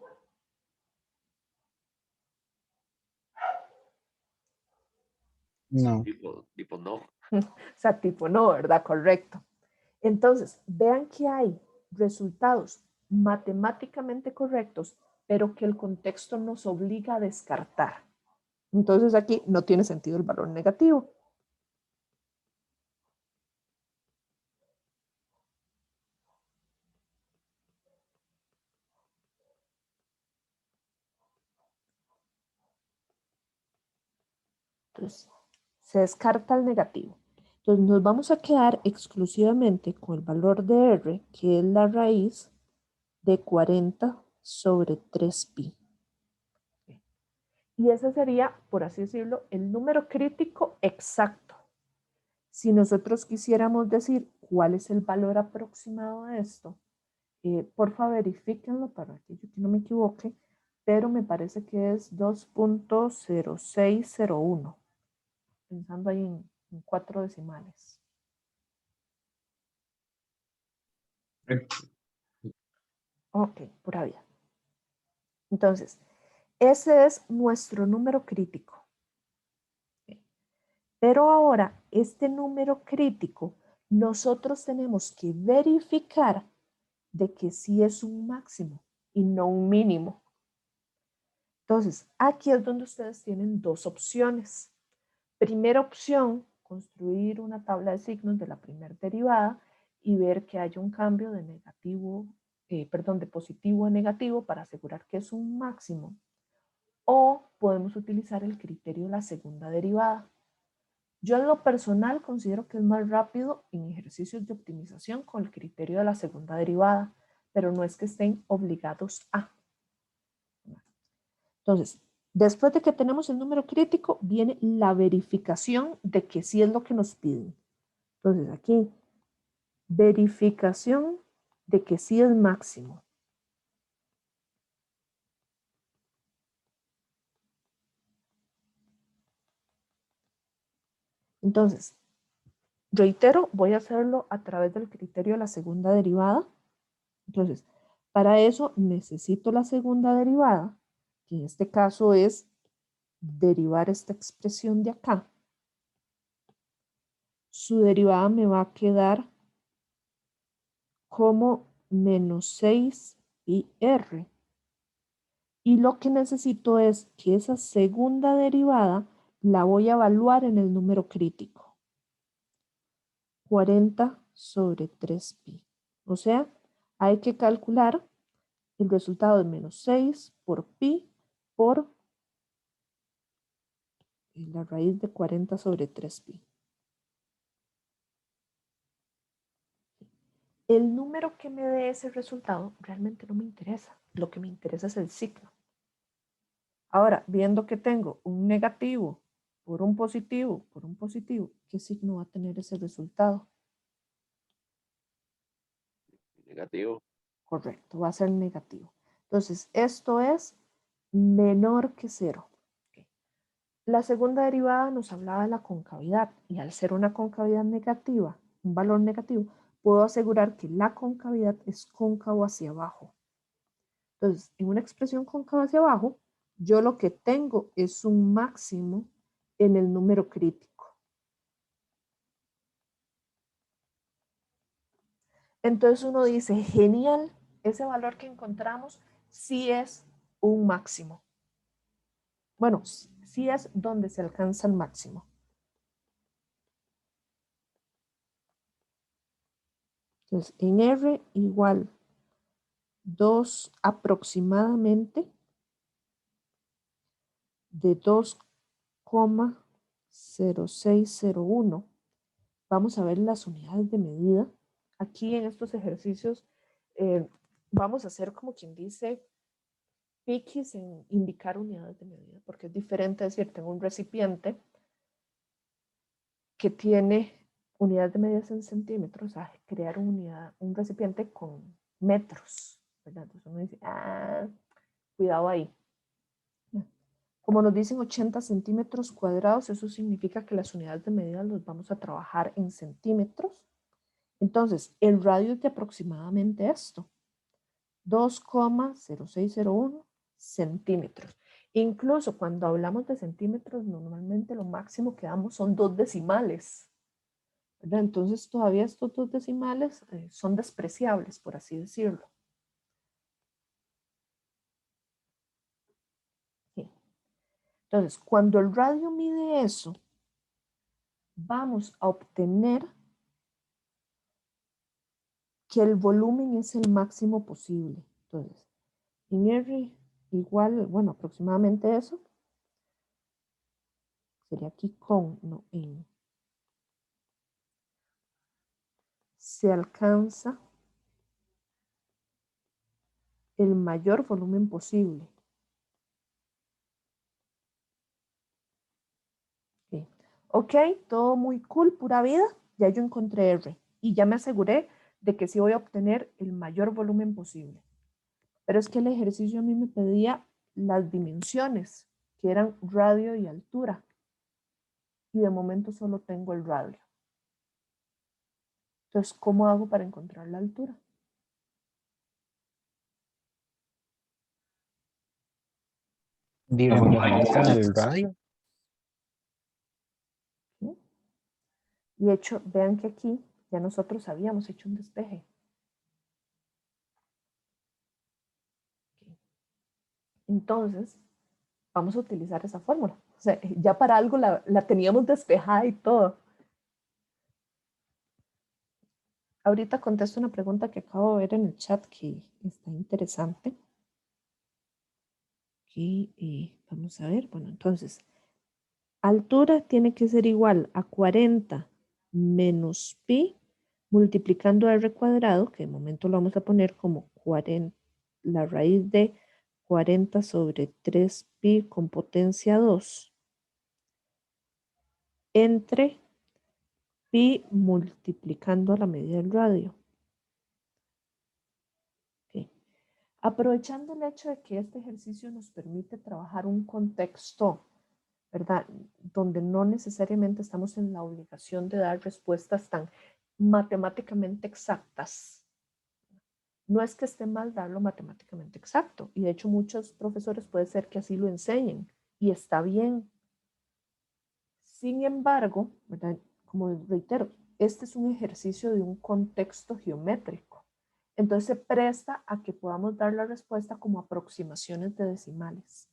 No, Tipo no. O sea, tipo no, ¿verdad? Correcto. Entonces, vean que hay resultados matemáticamente correctos, pero que el contexto nos obliga a descartar. Entonces aquí no tiene sentido el valor negativo. Entonces, se descarta el negativo. Entonces nos vamos a quedar exclusivamente con el valor de R, que es la raíz de 40 sobre 3pi. Y ese sería, por así decirlo, el número crítico exacto. Si nosotros quisiéramos decir cuál es el valor aproximado de esto, porfa verifíquenlo para que yo no me equivoque, pero me parece que es 2.0601, pensando ahí en 4 decimales. Ok, pura vida. Entonces, ese es nuestro número crítico. Pero ahora, este número crítico, nosotros tenemos que verificar de que sí es un máximo y no un mínimo. Entonces, aquí es donde ustedes tienen dos opciones. Primera opción, construir una tabla de signos de la primera derivada y ver que haya un cambio de negativo, de positivo a negativo para asegurar que es un máximo. O podemos utilizar el criterio de la segunda derivada. Yo en lo personal considero que es más rápido en ejercicios de optimización con el criterio de la segunda derivada, pero no es que estén obligados a. Entonces, después de que tenemos el número crítico, viene la verificación de que sí es lo que nos piden. Entonces, aquí, verificación de que sí es máximo. Entonces, reitero, voy a hacerlo a través del criterio de la segunda derivada. Entonces, para eso necesito la segunda derivada, que en este caso es derivar esta expresión de acá. Su derivada me va a quedar como menos 6 pi r. Y lo que necesito es que esa segunda derivada la voy a evaluar en el número crítico. 40 sobre 3pi. O sea, hay que calcular el resultado de menos 6 por pi por la raíz de 40 sobre 3pi. El número que me dé ese resultado realmente no me interesa. Lo que me interesa es el signo. Ahora, viendo que tengo un negativo por un positivo, ¿qué signo va a tener ese resultado? Negativo. Correcto, va a ser negativo. Entonces, esto es menor que 0. La segunda derivada nos hablaba de la concavidad y al ser una concavidad negativa, un valor negativo, puedo asegurar que la concavidad es cóncavo hacia abajo. Entonces, en una expresión cóncava hacia abajo, yo lo que tengo es un máximo en el número crítico. Entonces uno dice, genial, ese valor que encontramos sí es un máximo. Bueno, sí es donde se alcanza el máximo. Entonces, en R igual 2 aproximadamente de 2,0601. Vamos a ver las unidades de medida. Aquí en estos ejercicios vamos a hacer como quien dice piquis en indicar unidades de medida, porque es diferente decir, tengo un recipiente que tiene unidades de medida en centímetros a crear un recipiente con metros, ¿verdad? Entonces uno dice, cuidado ahí. Como nos dicen 80 centímetros cuadrados, eso significa que las unidades de medida los vamos a trabajar en centímetros. Entonces, el radio es de aproximadamente esto, 2,0601 centímetros. Incluso cuando hablamos de centímetros, normalmente lo máximo que damos son 2 decimales, ¿verdad? Entonces, todavía estos 2 decimales son despreciables, por así decirlo. Sí. Entonces, cuando el radio mide eso, vamos a obtener que el volumen es el máximo posible. Entonces, en R igual, bueno, aproximadamente eso. Sería aquí con, no en. Se alcanza el mayor volumen posible. Okay. Ok, todo muy cool, pura vida. Ya yo encontré R y ya me aseguré de que sí voy a obtener el mayor volumen posible. Pero es que el ejercicio a mí me pedía las dimensiones, que eran radio y altura. Y de momento solo tengo el radio. Entonces, ¿cómo hago para encontrar la altura? Reemplazamos con el radio. ¿Sí? Y de hecho, vean que aquí ya nosotros habíamos hecho un despeje. Entonces, vamos a utilizar esa fórmula. O sea, ya para algo la teníamos despejada y todo. Ahorita contesto una pregunta que acabo de ver en el chat que está interesante. Aquí, vamos a ver. Bueno, entonces, altura tiene que ser igual a 40 menos pi multiplicando r cuadrado, que de momento lo vamos a poner como 40, la raíz de 40 sobre 3pi con potencia 2 entre pi multiplicando la medida del radio. Okay. Aprovechando el hecho de que este ejercicio nos permite trabajar un contexto, ¿verdad? Donde no necesariamente estamos en la obligación de dar respuestas tan matemáticamente exactas. No es que esté mal darlo matemáticamente exacto, y de hecho muchos profesores puede ser que así lo enseñen, y está bien. Sin embargo, ¿verdad? Como reitero, este es un ejercicio de un contexto geométrico. Entonces se presta a que podamos dar la respuesta como aproximaciones de decimales.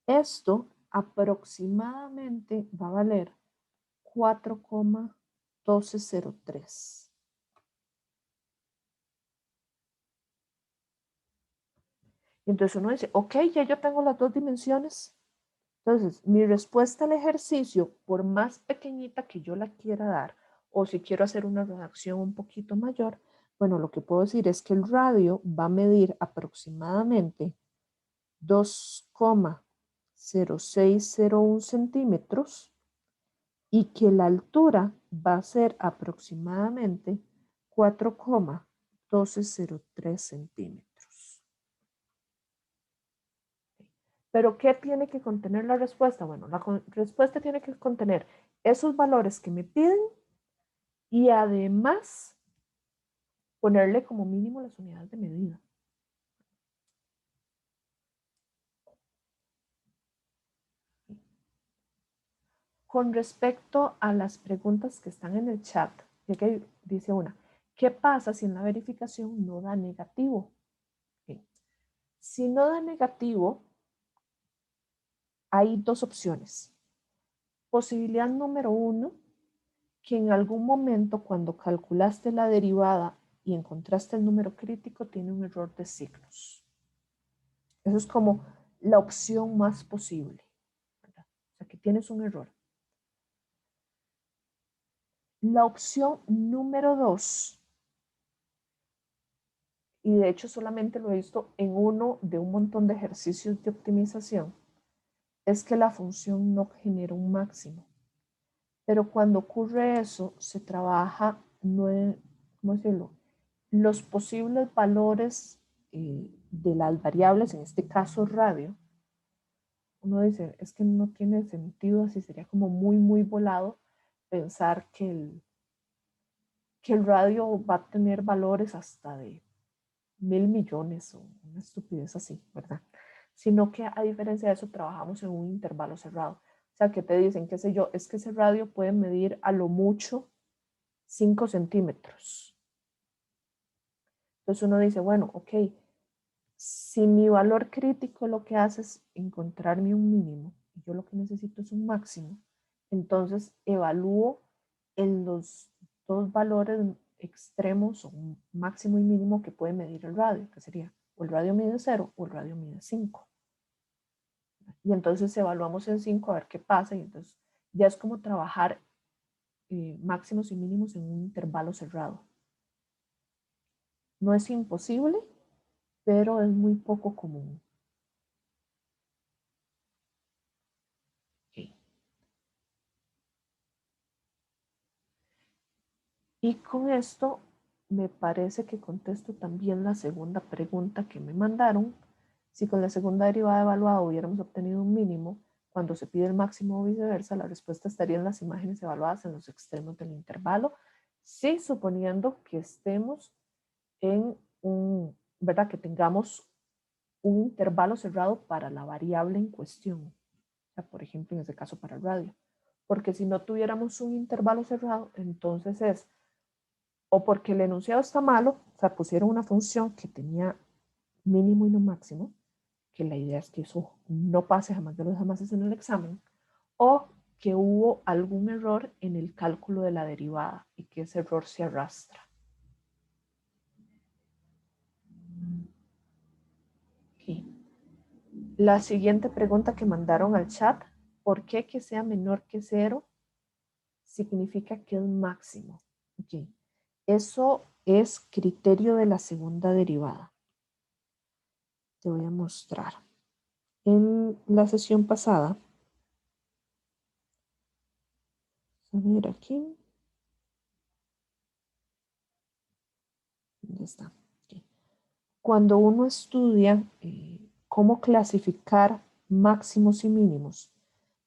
Esto aproximadamente va a valer 4,1203. Y entonces uno dice, ok, ya yo tengo las dos dimensiones. Entonces, mi respuesta al ejercicio, por más pequeñita que yo la quiera dar, o si quiero hacer una redacción un poquito mayor, bueno, lo que puedo decir es que el radio va a medir aproximadamente 2,0601 centímetros y que la altura va a ser aproximadamente 4,1203 centímetros. ¿Pero qué tiene que contener la respuesta? Bueno, la respuesta tiene que contener esos valores que me piden y además ponerle como mínimo las unidades de medida. Con respecto a las preguntas que están en el chat, ya que dice una, ¿qué pasa si en la verificación no da negativo? Okay. Si no da negativo, hay dos opciones. Posibilidad número uno, que en algún momento cuando calculaste la derivada y encontraste el número crítico, tiene un error de signos. Eso es como la opción más posible, ¿verdad? O sea, que tienes un error. La opción número 2, y de hecho solamente lo he visto en uno de un montón de ejercicios de optimización, es que la función no genera un máximo. Pero cuando ocurre eso, se trabaja, ¿cómo decirlo? Los posibles valores de las variables, en este caso radio. Uno dice, es que no tiene sentido, así sería como muy volado pensar que el radio va a tener valores hasta de 1.000 millones o una estupidez así, ¿verdad? Sino que a diferencia de eso trabajamos en un intervalo cerrado. O sea, que te dicen, qué sé yo, es que ese radio puede medir a lo mucho 5 centímetros. Entonces uno dice, bueno, ok, si mi valor crítico lo que hace es encontrarme un mínimo, y yo lo que necesito es un máximo, entonces evalúo en los dos valores extremos, o máximo y mínimo que puede medir el radio, que sería o el radio mide 0 o el radio mide 5. Y entonces evaluamos en 5 a ver qué pasa, y entonces ya es como trabajar máximos y mínimos en un intervalo cerrado. No es imposible, pero es muy poco común. Okay. Y con esto me parece que contesto también la segunda pregunta que me mandaron. Si con la segunda derivada evaluada hubiéramos obtenido un mínimo, cuando se pide el máximo o viceversa, la respuesta estaría en las imágenes evaluadas en los extremos del intervalo, sí, suponiendo que estemos en ¿verdad? Que tengamos un intervalo cerrado para la variable en cuestión. O sea, por ejemplo, en este caso para el radio. Porque si no tuviéramos un intervalo cerrado, entonces es o porque el enunciado está malo, o sea, pusieron una función que tenía mínimo y no máximo, que la idea es que eso no pase jamás de los jamases en el examen, o que hubo algún error en el cálculo de la derivada y que ese error se arrastra. Okay. La siguiente pregunta que mandaron al chat, ¿por qué que sea menor que 0 significa que es máximo? Okay. Eso es criterio de la segunda derivada. Te voy a mostrar. En la sesión pasada, a ver aquí, ¿dónde está? Okay. Cuando uno estudia cómo clasificar máximos y mínimos,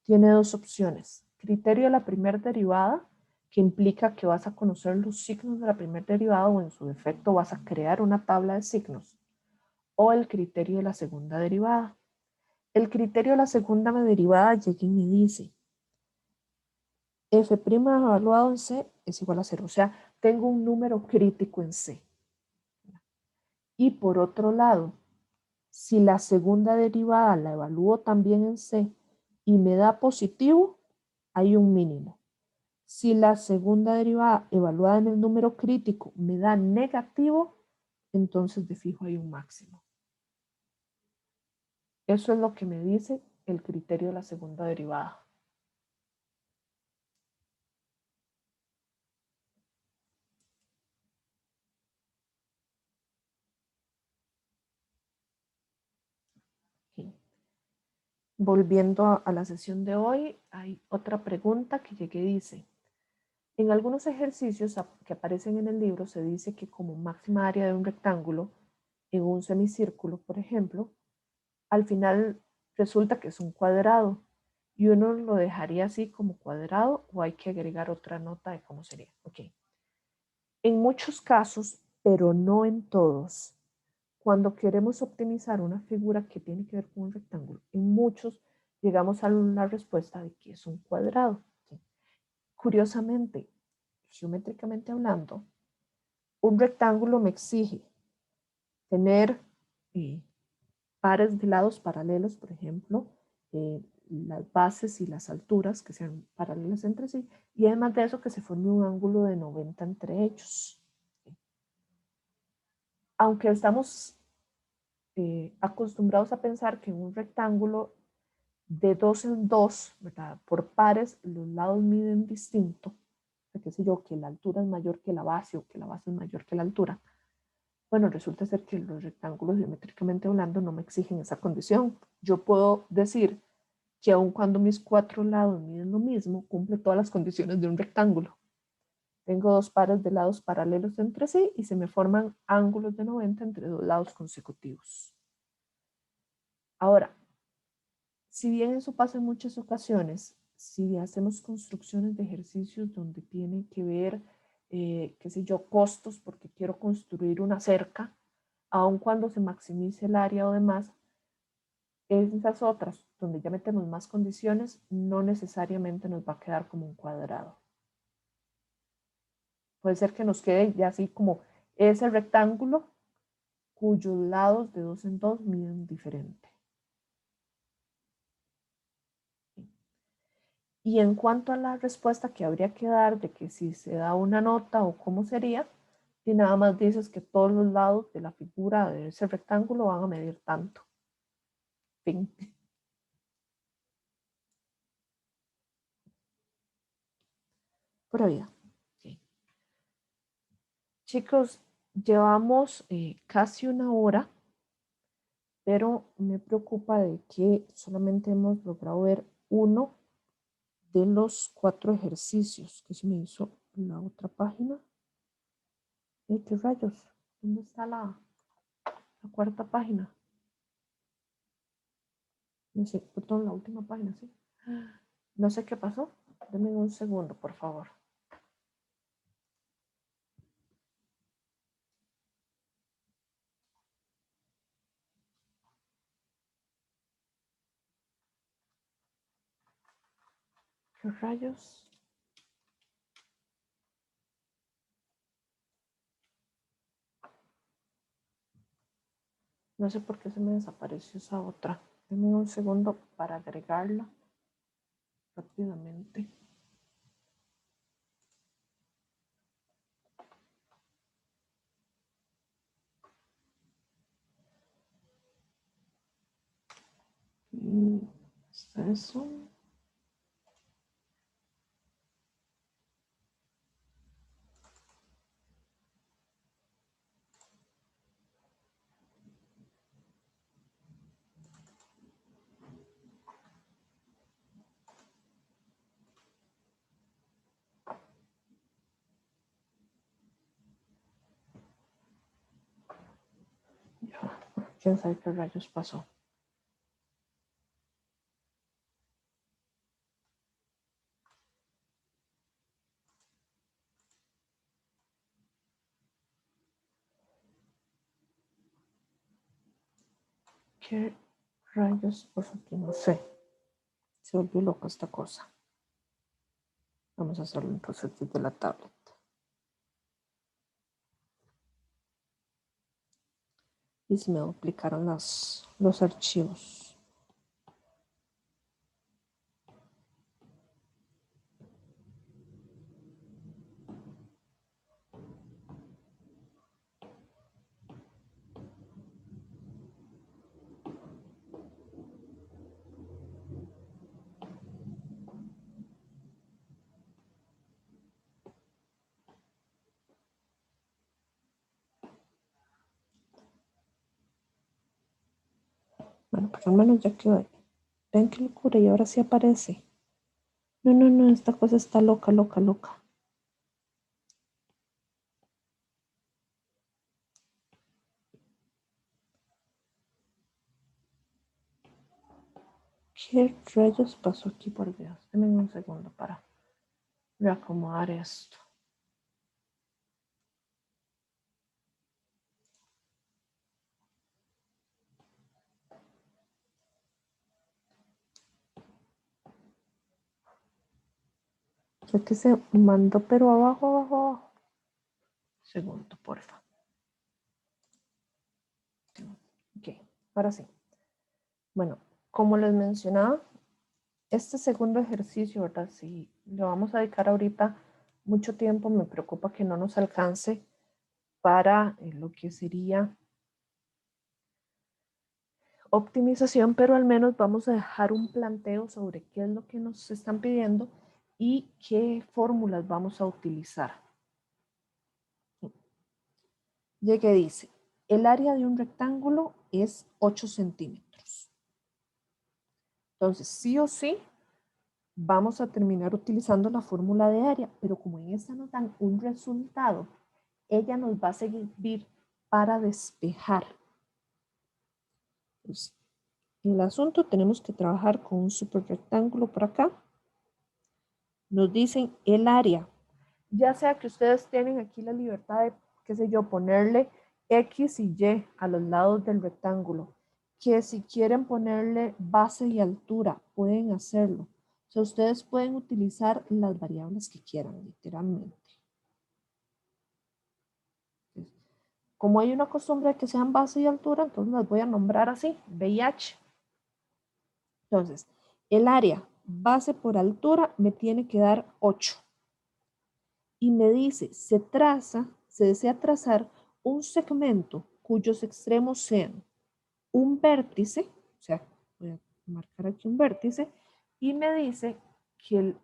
tiene dos opciones. Criterio de la primera derivada, que implica que vas a conocer los signos de la primera derivada o en su defecto vas a crear una tabla de signos. O el criterio de la segunda derivada. El criterio de la segunda derivada llega y me dice, f' evaluado en C es igual a 0. O sea, tengo un número crítico en C. Y por otro lado, si la segunda derivada la evalúo también en C y me da positivo, hay un mínimo. Si la segunda derivada evaluada en el número crítico me da negativo, entonces de fijo hay un máximo. Eso es lo que me dice el criterio de la segunda derivada. Okay. volviendo a la sesión de hoy, hay otra pregunta que llegué, dice, en algunos ejercicios que aparecen en el libro se dice que como máxima área de un rectángulo en un semicírculo, por ejemplo, al final resulta que es un cuadrado y uno lo dejaría así como cuadrado o hay que agregar otra nota de cómo sería. Ok. En muchos casos, pero no en todos, cuando queremos optimizar una figura que tiene que ver con un rectángulo, en muchos llegamos a la respuesta de que es un cuadrado. ¿Sí? Curiosamente, geométricamente hablando, un rectángulo me exige tener pares de lados paralelos, por ejemplo, las bases y las alturas que sean paralelas entre sí, y además de eso que se forme un ángulo de 90 entre ellos. Aunque estamos acostumbrados a pensar que en un rectángulo de 2 en 2, ¿verdad? Por pares, los lados miden distinto, o sea, qué sé yo, que la altura es mayor que la base o que la base es mayor que la altura. Bueno, resulta ser que los rectángulos geométricamente hablando no me exigen esa condición. Yo puedo decir que aun cuando mis 4 lados miden lo mismo, cumple todas las condiciones de un rectángulo. Tengo 2 pares de lados paralelos entre sí y se me forman ángulos de 90 entre 2 lados consecutivos. Ahora, si bien eso pasa en muchas ocasiones, si hacemos construcciones de ejercicios donde tiene que ver, qué sé yo, costos porque quiero construir una cerca, aun cuando se maximice el área o demás, esas otras donde ya metemos más condiciones, no necesariamente nos va a quedar como un cuadrado. Puede ser que nos quede ya así como ese rectángulo cuyos lados de 2 en 2 miden diferente. Y en cuanto a la respuesta que habría que dar de que si se da una nota o cómo sería, y nada más dices que todos los lados de la figura de ese rectángulo van a medir tanto. Fin. Pura vida. Okay. Chicos, llevamos casi una hora, pero me preocupa de que solamente hemos logrado ver uno de los 4 ejercicios que se me hizo la otra página. ¿Qué rayos? ¿Dónde está la cuarta página? No sé, perdón, la última página, sí. No sé qué pasó. Denme un segundo, por favor. ¿Qué rayos? No sé por qué se me desapareció esa otra. Denme un segundo para agregarla rápidamente. Y está eso. Ya, quién sabe qué rayos pasó. ¿Qué rayos pasó aquí? No sé. Se volvió loca esta cosa. Vamos a hacerlo entonces desde la tablet. Y se me duplicaron los archivos. Bueno, pero al menos ya quedó ahí. Ven qué locura, y ahora sí aparece. No, no, no, esta cosa está loca, loca, loca. ¿Qué rayos pasó aquí, por Dios? Denme un segundo para reacomodar esto. Sé que se mandó, pero abajo, abajo, abajo. Segundo, porfa. Ok, ahora sí. Bueno, como les mencionaba, este segundo ejercicio, ¿verdad? Si le vamos a dedicar ahorita mucho tiempo, me preocupa que no nos alcance para lo que sería optimización, pero al menos vamos a dejar un planteo sobre qué es lo que nos están pidiendo y qué fórmulas vamos a utilizar. Ya que dice, el área de un rectángulo es 8 centímetros. Entonces, sí o sí, vamos a terminar utilizando la fórmula de área, pero como en esta nos dan un resultado, ella nos va a servir para despejar. Entonces, en el asunto tenemos que trabajar con un super rectángulo por acá. Nos dicen el área. Ya sea que ustedes tienen aquí la libertad de, qué sé yo, ponerle X y Y a los lados del rectángulo. Que si quieren ponerle base y altura, pueden hacerlo. O sea, ustedes pueden utilizar las variables que quieran, literalmente. Como hay una costumbre de que sean base y altura, entonces las voy a nombrar así, B y H. Entonces, el área base por altura me tiene que dar 8. Y me dice, se desea trazar un segmento cuyos extremos sean un vértice, o sea, voy a marcar aquí un vértice, y me dice que el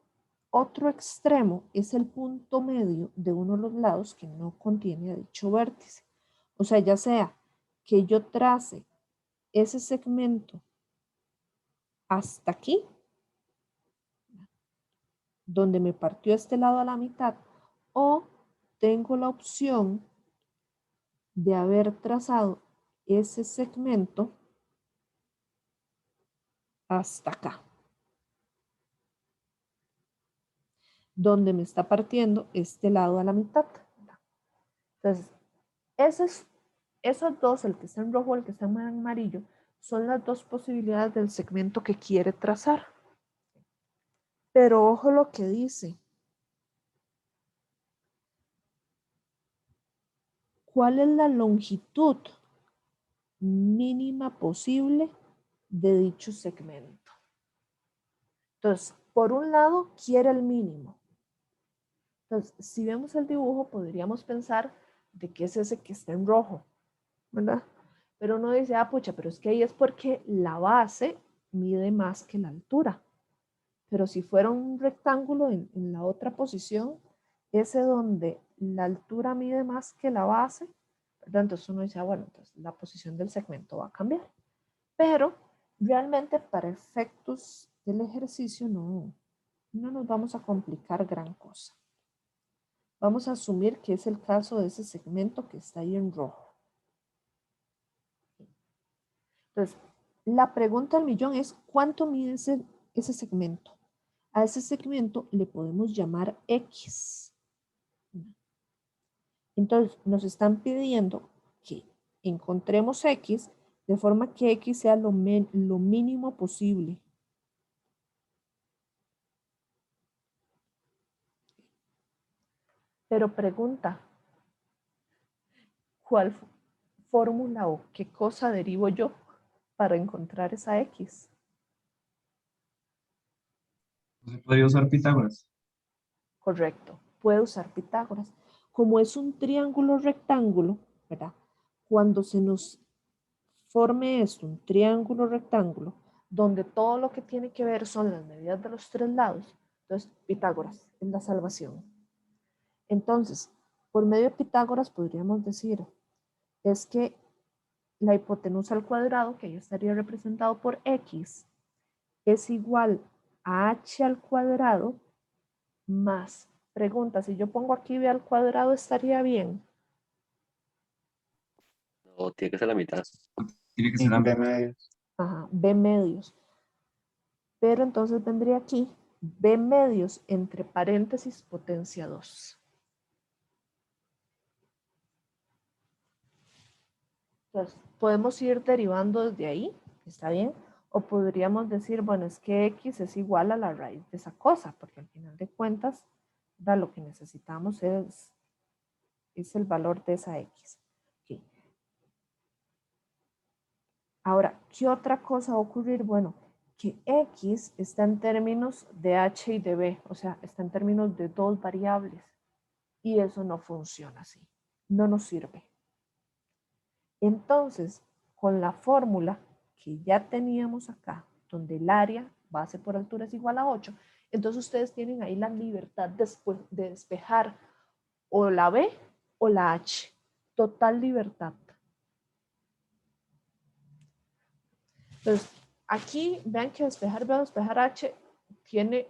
otro extremo es el punto medio de uno de los lados que no contiene a dicho vértice. O sea, ya sea que yo trace ese segmento hasta aquí, donde me partió este lado a la mitad, o tengo la opción de haber trazado ese segmento hasta acá, donde me está partiendo este lado a la mitad. Entonces, esos dos, el que está en rojo y el que está en amarillo, son las dos posibilidades del segmento que quiere trazar. Pero ojo lo que dice. ¿Cuál es la longitud mínima posible de dicho segmento? Entonces, por un lado, quiere el mínimo. Entonces, si vemos el dibujo, podríamos pensar de que es ese que está en rojo, ¿verdad? Pero uno dice, ah, pucha, pero es que ahí es porque la base mide más que la altura. Pero si fuera un rectángulo en la otra posición, ese donde la altura mide más que la base, ¿verdad? Entonces uno dice, ah, bueno, entonces la posición del segmento va a cambiar. Pero realmente para efectos del ejercicio no nos vamos a complicar gran cosa. Vamos a asumir que es el caso de ese segmento que está ahí en rojo. Entonces, la pregunta al millón es, ¿cuánto mide ese segmento? A ese segmento le podemos llamar X. Entonces, nos están pidiendo que encontremos X de forma que X sea lo mínimo posible. Pero pregunta, ¿cuál fórmula o qué cosa derivo yo para encontrar esa X? ¿Se podría usar Pitágoras? Correcto, puede usar Pitágoras. Como es un triángulo rectángulo, ¿verdad? Cuando se nos forme esto, un triángulo rectángulo, donde todo lo que tiene que ver son las medidas de los tres lados, entonces Pitágoras es la salvación. Entonces, por medio de Pitágoras podríamos decir, es que la hipotenusa al cuadrado, que ahí estaría representado por X, es igual a h al cuadrado más, pregunta, si yo pongo aquí b al cuadrado, ¿estaría bien? No, tiene que ser la mitad. Tiene que Y ser la B medios. Ajá, b medios. Pero entonces vendría aquí b medios entre paréntesis potencia 2. Entonces, podemos ir derivando desde ahí, ¿está bien? O podríamos decir, bueno, es que x es igual a la raíz de esa cosa, porque al final de cuentas, lo que necesitamos es el valor de esa x. Okay. Ahora, ¿qué otra cosa va a ocurrir? Bueno, que x está en términos de h y de b, o sea, está en términos de dos variables. Y eso no funciona así, no nos sirve. Entonces, con la fórmula que ya teníamos acá, donde el área base por altura es igual a 8, entonces ustedes tienen ahí la libertad después de despejar o la B o la H. Total libertad. Entonces, aquí vean que despejar B o despejar H tiene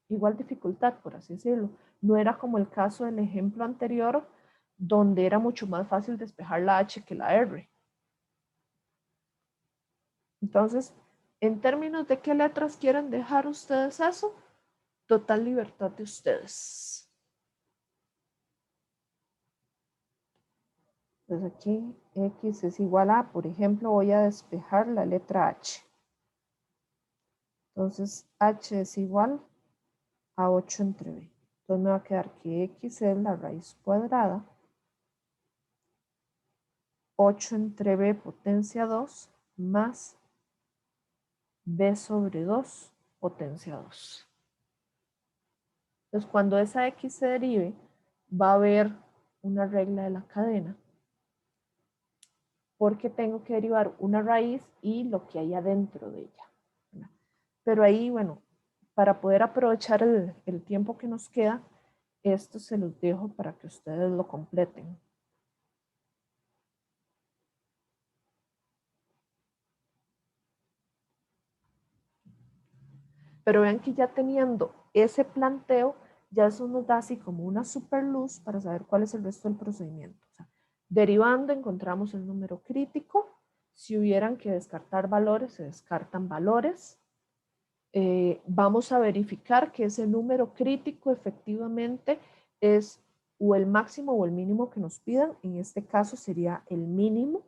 igual dificultad, por así decirlo. No era como el caso del ejemplo anterior, donde era mucho más fácil despejar la H que la R. Entonces, en términos de qué letras quieren dejar ustedes eso, total libertad de ustedes. Entonces aquí x es igual a, por ejemplo, voy a despejar la letra h. Entonces h es igual a 8 entre b. Entonces me va a quedar que x es la raíz cuadrada. 8 entre b potencia 2 más b sobre 2 potencia 2. Entonces cuando esa x se derive, va a haber una regla de la cadena, porque tengo que derivar una raíz y lo que hay adentro de ella. ¿Verdad? Pero ahí, bueno, para poder aprovechar el tiempo que nos queda, esto se los dejo para que ustedes lo completen. Pero vean que ya teniendo ese planteo, ya eso nos da así como una super luz para saber cuál es el resto del procedimiento. O sea, derivando encontramos el número crítico. Si hubieran que descartar valores, se descartan valores. Vamos a verificar que ese número crítico efectivamente es o el máximo o el mínimo que nos pidan. En este caso sería el mínimo.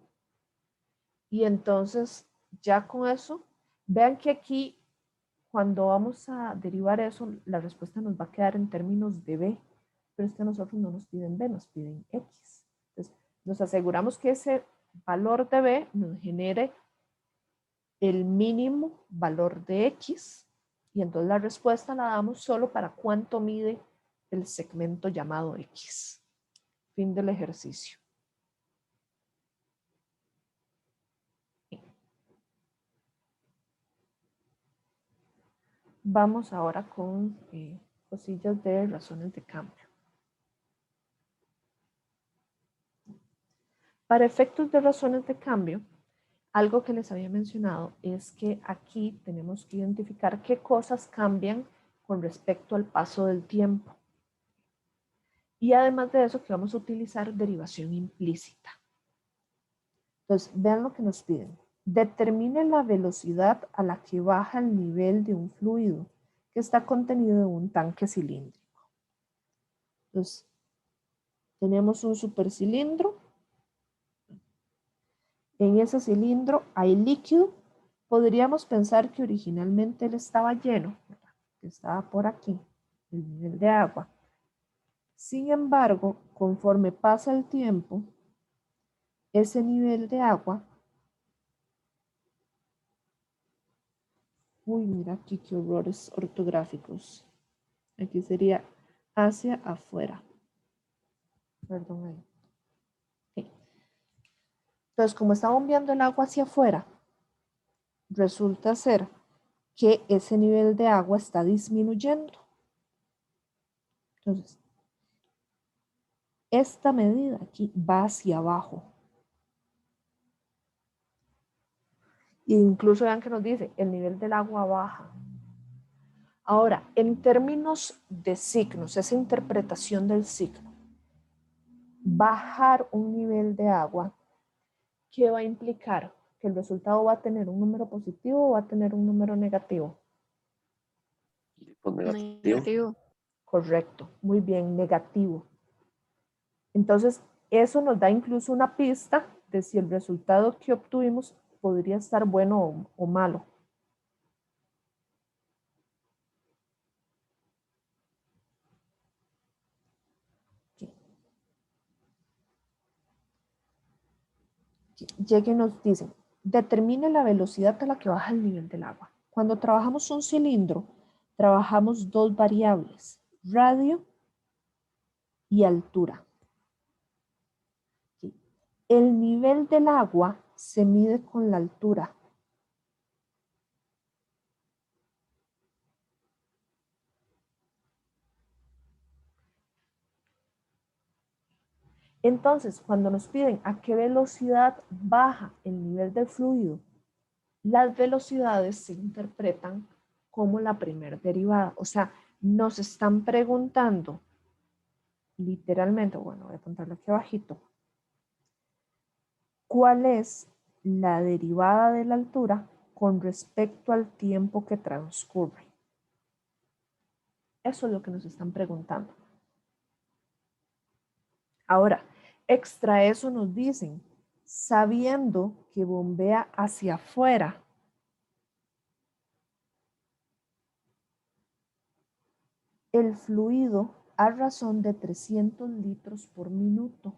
Y entonces ya con eso, vean que aquí cuando vamos a derivar eso, la respuesta nos va a quedar en términos de B, pero es que a nosotros no nos piden B, nos piden X. Entonces, nos aseguramos que ese valor de B nos genere el mínimo valor de X, y entonces la respuesta la damos solo para cuánto mide el segmento llamado X. Fin del ejercicio. Vamos ahora con cosillas de razones de cambio. Para efectos de razones de cambio, algo que les había mencionado es que aquí tenemos que identificar qué cosas cambian con respecto al paso del tiempo. Y además de eso, que vamos a utilizar derivación implícita. Entonces, vean lo que nos piden. Determine la velocidad a la que baja el nivel de un fluido que está contenido en un tanque cilíndrico. Entonces, tenemos un supercilindro. En ese cilindro hay líquido. Podríamos pensar que originalmente él estaba lleno, ¿verdad? Que estaba por aquí, el nivel de agua. Sin embargo, conforme pasa el tiempo, ese nivel de agua, uy, mira aquí qué horrores ortográficos. Aquí sería hacia afuera. Perdón ahí. Okay. Entonces, como está bombeando el agua hacia afuera, resulta ser que ese nivel de agua está disminuyendo. Entonces, esta medida aquí va hacia abajo. Incluso vean que nos dice, el nivel del agua baja. Ahora, en términos de signos, esa interpretación del signo, bajar un nivel de agua, ¿qué va a implicar? ¿Que el resultado va a tener un número positivo o va a tener un número negativo? Pues negativo. Negativo. Correcto, muy bien, negativo. Entonces, eso nos da incluso una pista de si el resultado que obtuvimos podría estar bueno o malo. Llega y nos dicen, determine la velocidad a la que baja el nivel del agua. Cuando trabajamos un cilindro, trabajamos dos variables, radio y altura. El nivel del agua se mide con la altura. Entonces, cuando nos piden a qué velocidad baja el nivel del fluido, las velocidades se interpretan como la primera derivada. O sea, nos están preguntando literalmente, bueno, voy a apuntarlo aquí abajito, ¿cuál es la derivada de la altura con respecto al tiempo que transcurre? Eso es lo que nos están preguntando. Ahora, extra eso nos dicen, sabiendo que bombea hacia afuera, el fluido a razón de 300 litros por minuto.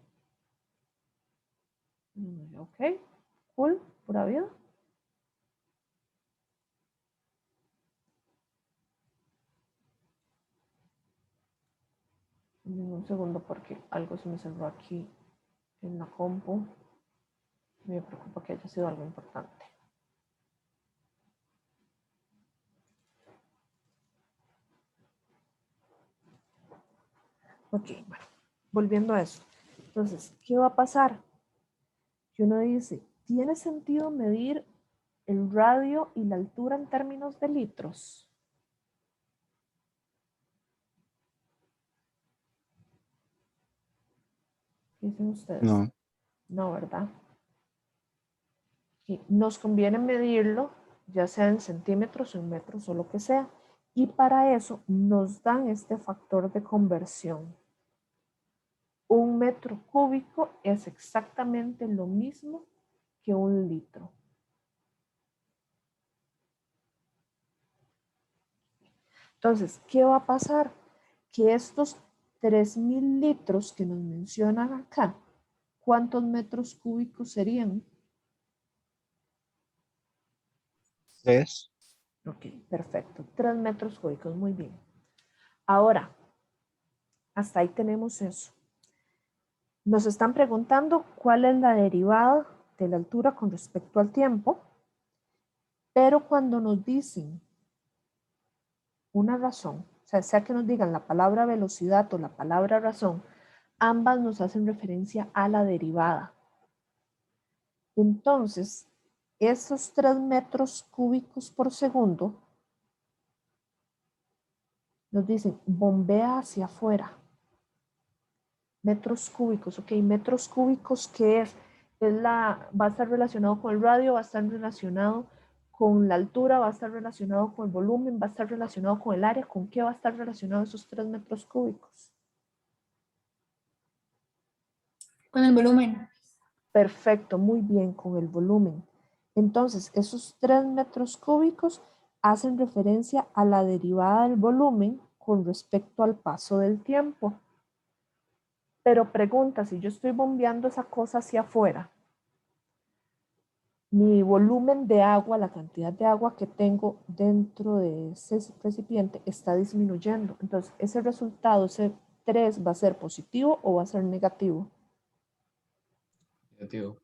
Ok, cool, pura vida. Un segundo porque algo se me cerró aquí en la compu. Me preocupa que haya sido algo importante. Ok, bueno, volviendo a eso. Entonces, ¿qué va a pasar? Que uno dice, ¿tiene sentido medir el radio y la altura en términos de litros? ¿Qué dicen ustedes? No. No, ¿verdad? Y nos conviene medirlo, ya sea en centímetros o en metros o lo que sea. Y para eso nos dan este factor de conversión. Un metro cúbico es exactamente lo mismo que un litro. Entonces, ¿qué va a pasar? Que estos 3.000 litros que nos mencionan acá, ¿cuántos metros cúbicos serían? 3. Ok, perfecto. 3 metros cúbicos, muy bien. Ahora, hasta ahí tenemos eso. Nos están preguntando cuál es la derivada de la altura con respecto al tiempo, pero cuando nos dicen una razón, o sea que nos digan la palabra velocidad o la palabra razón, ambas nos hacen referencia a la derivada. Entonces, esos 3 metros cúbicos por segundo nos dicen bombea hacia afuera. Metros cúbicos, ok, metros cúbicos, ¿qué es? Va a estar relacionado con el radio, va a estar relacionado con la altura, va a estar relacionado con el volumen, va a estar relacionado con el área. ¿Con qué va a estar relacionado esos 3 metros cúbicos? Con el volumen. Perfecto, muy bien, con el volumen. Entonces, esos 3 metros cúbicos hacen referencia a la derivada del volumen con respecto al paso del tiempo. Pero pregunta, si yo estoy bombeando esa cosa hacia afuera, mi volumen de agua, la cantidad de agua que tengo dentro de ese recipiente está disminuyendo. Entonces, ese resultado, ese 3, ¿va a ser positivo o va a ser negativo? Negativo.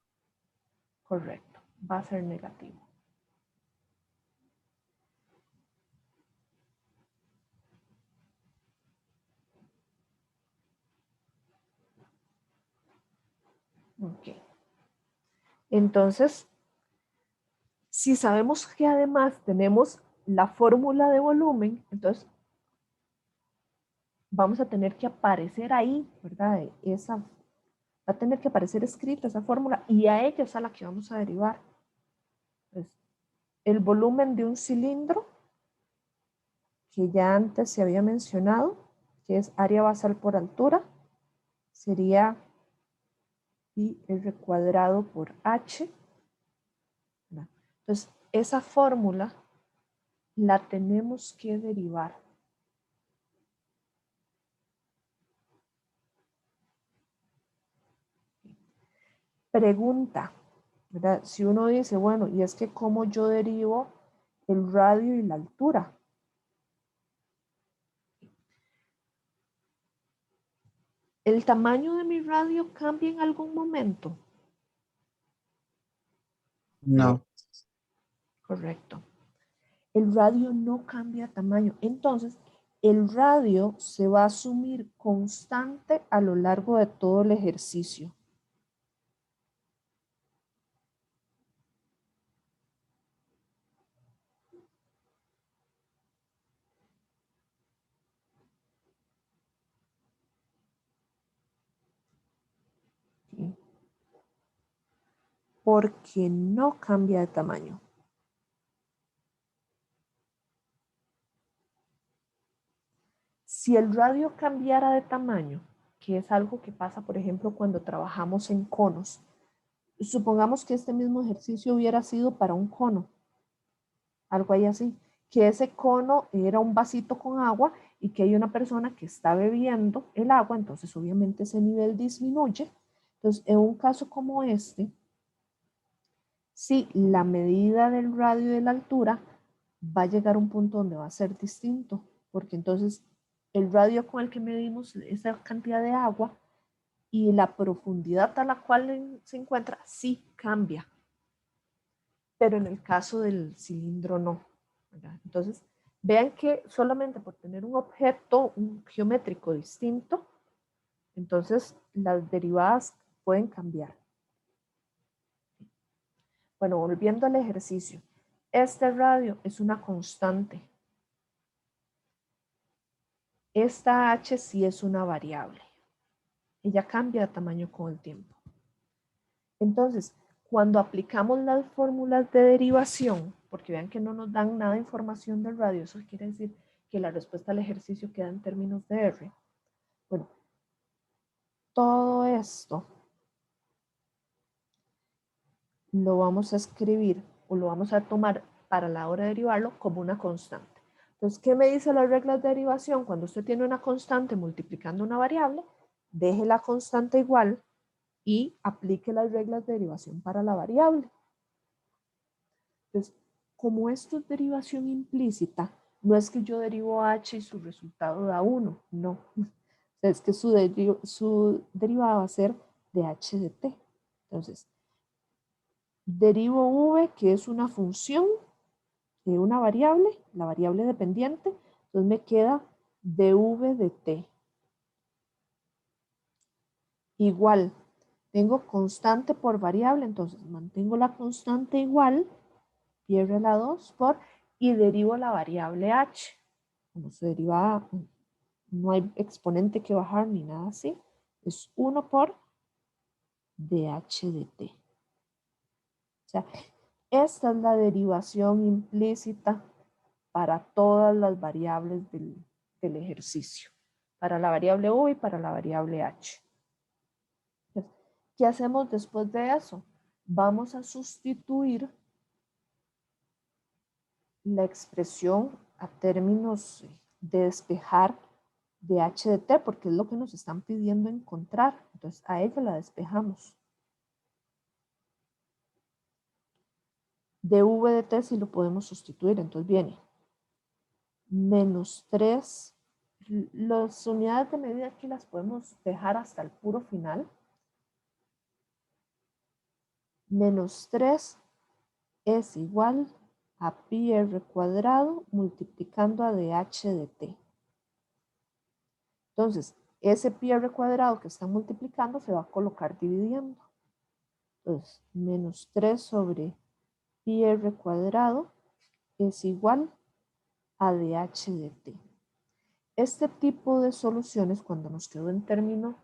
Correcto, va a ser negativo. Ok. Entonces, Si sabemos que además tenemos la fórmula de volumen, entonces vamos a tener que aparecer ahí, ¿verdad? Va a tener que aparecer escrita esa fórmula y a ella es a la que vamos a derivar. Entonces, el volumen de un cilindro, que ya antes se había mencionado, que es área basal por altura, sería pi r cuadrado por h. Entonces, esa fórmula la tenemos que derivar. Pregunta, ¿verdad? Si uno dice, bueno, y es que ¿cómo yo derivo el radio y la altura? ¿El tamaño de mi radio cambia en algún momento? No. Correcto. El radio no cambia tamaño. Entonces, el radio se va a asumir constante a lo largo de todo el ejercicio. ¿Sí? Porque no cambia de tamaño. Si el radio cambiara de tamaño, que es algo que pasa, por ejemplo, cuando trabajamos en conos, supongamos que este mismo ejercicio hubiera sido para un cono, algo ahí así, que ese cono era un vasito con agua y que hay una persona que está bebiendo el agua, entonces obviamente ese nivel disminuye. Entonces, en un caso como este, sí, la medida del radio y de la altura va a llegar a un punto donde va a ser distinto, porque entonces el radio con el que medimos esa cantidad de agua y la profundidad a la cual se encuentra sí cambia, pero en el caso del cilindro no, ¿verdad? Entonces, vean que solamente por tener un objeto un geométrico distinto, entonces las derivadas pueden cambiar. Bueno, volviendo al ejercicio, este radio es una constante. Esta h sí es una variable. Ella cambia de tamaño con el tiempo. Entonces, cuando aplicamos las fórmulas de derivación, porque vean que no nos dan nada de información del radio, eso quiere decir que la respuesta al ejercicio queda en términos de R. Bueno, todo esto lo vamos a escribir o lo vamos a tomar para la hora de derivarlo como una constante. Entonces, ¿qué me dice las reglas de derivación? Cuando usted tiene una constante multiplicando una variable, deje la constante igual y aplique las reglas de derivación para la variable. Entonces, como esto es derivación implícita, no es que yo derivo h y su resultado da 1, no. Es que su derivada va a ser de h de t. Entonces, derivo v, que es una función de una variable, la variable dependiente, entonces me queda dv de t. Igual, tengo constante por variable, entonces mantengo la constante igual, pi r a la 2 por, y derivo la variable h. Como se deriva, no hay exponente que bajar ni nada así, es 1 por dh de t. O sea, esta es la derivación implícita para todas las variables del ejercicio, para la variable u y para la variable h. Entonces, ¿qué hacemos después de eso? Vamos a sustituir la expresión a términos de despejar de h de t, porque es lo que nos están pidiendo encontrar. Entonces, a ella la despejamos. dv de t si lo podemos sustituir, entonces viene menos 3. Las unidades de medida aquí las podemos dejar hasta el puro final. Menos 3 es igual a pi r cuadrado multiplicando a dh de t. Entonces, ese pi r cuadrado que está multiplicando se va a colocar dividiendo. Entonces, menos 3 sobre pi r cuadrado es igual a dh de t. Este tipo de soluciones, cuando nos quedó en términos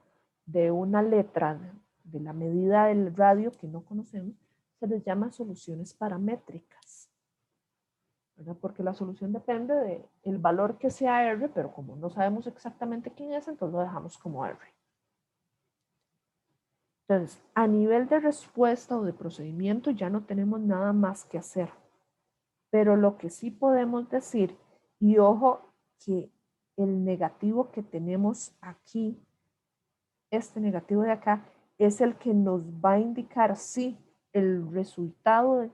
de una letra de la medida del radio que no conocemos, se les llama soluciones paramétricas, ¿verdad? Porque la solución depende del valor que sea R, pero como no sabemos exactamente quién es, entonces lo dejamos como R. Entonces, a nivel de respuesta o de procedimiento ya no tenemos nada más que hacer. Pero lo que sí podemos decir, y ojo que el negativo que tenemos aquí, este negativo de acá, es el que nos va a indicar si el resultado de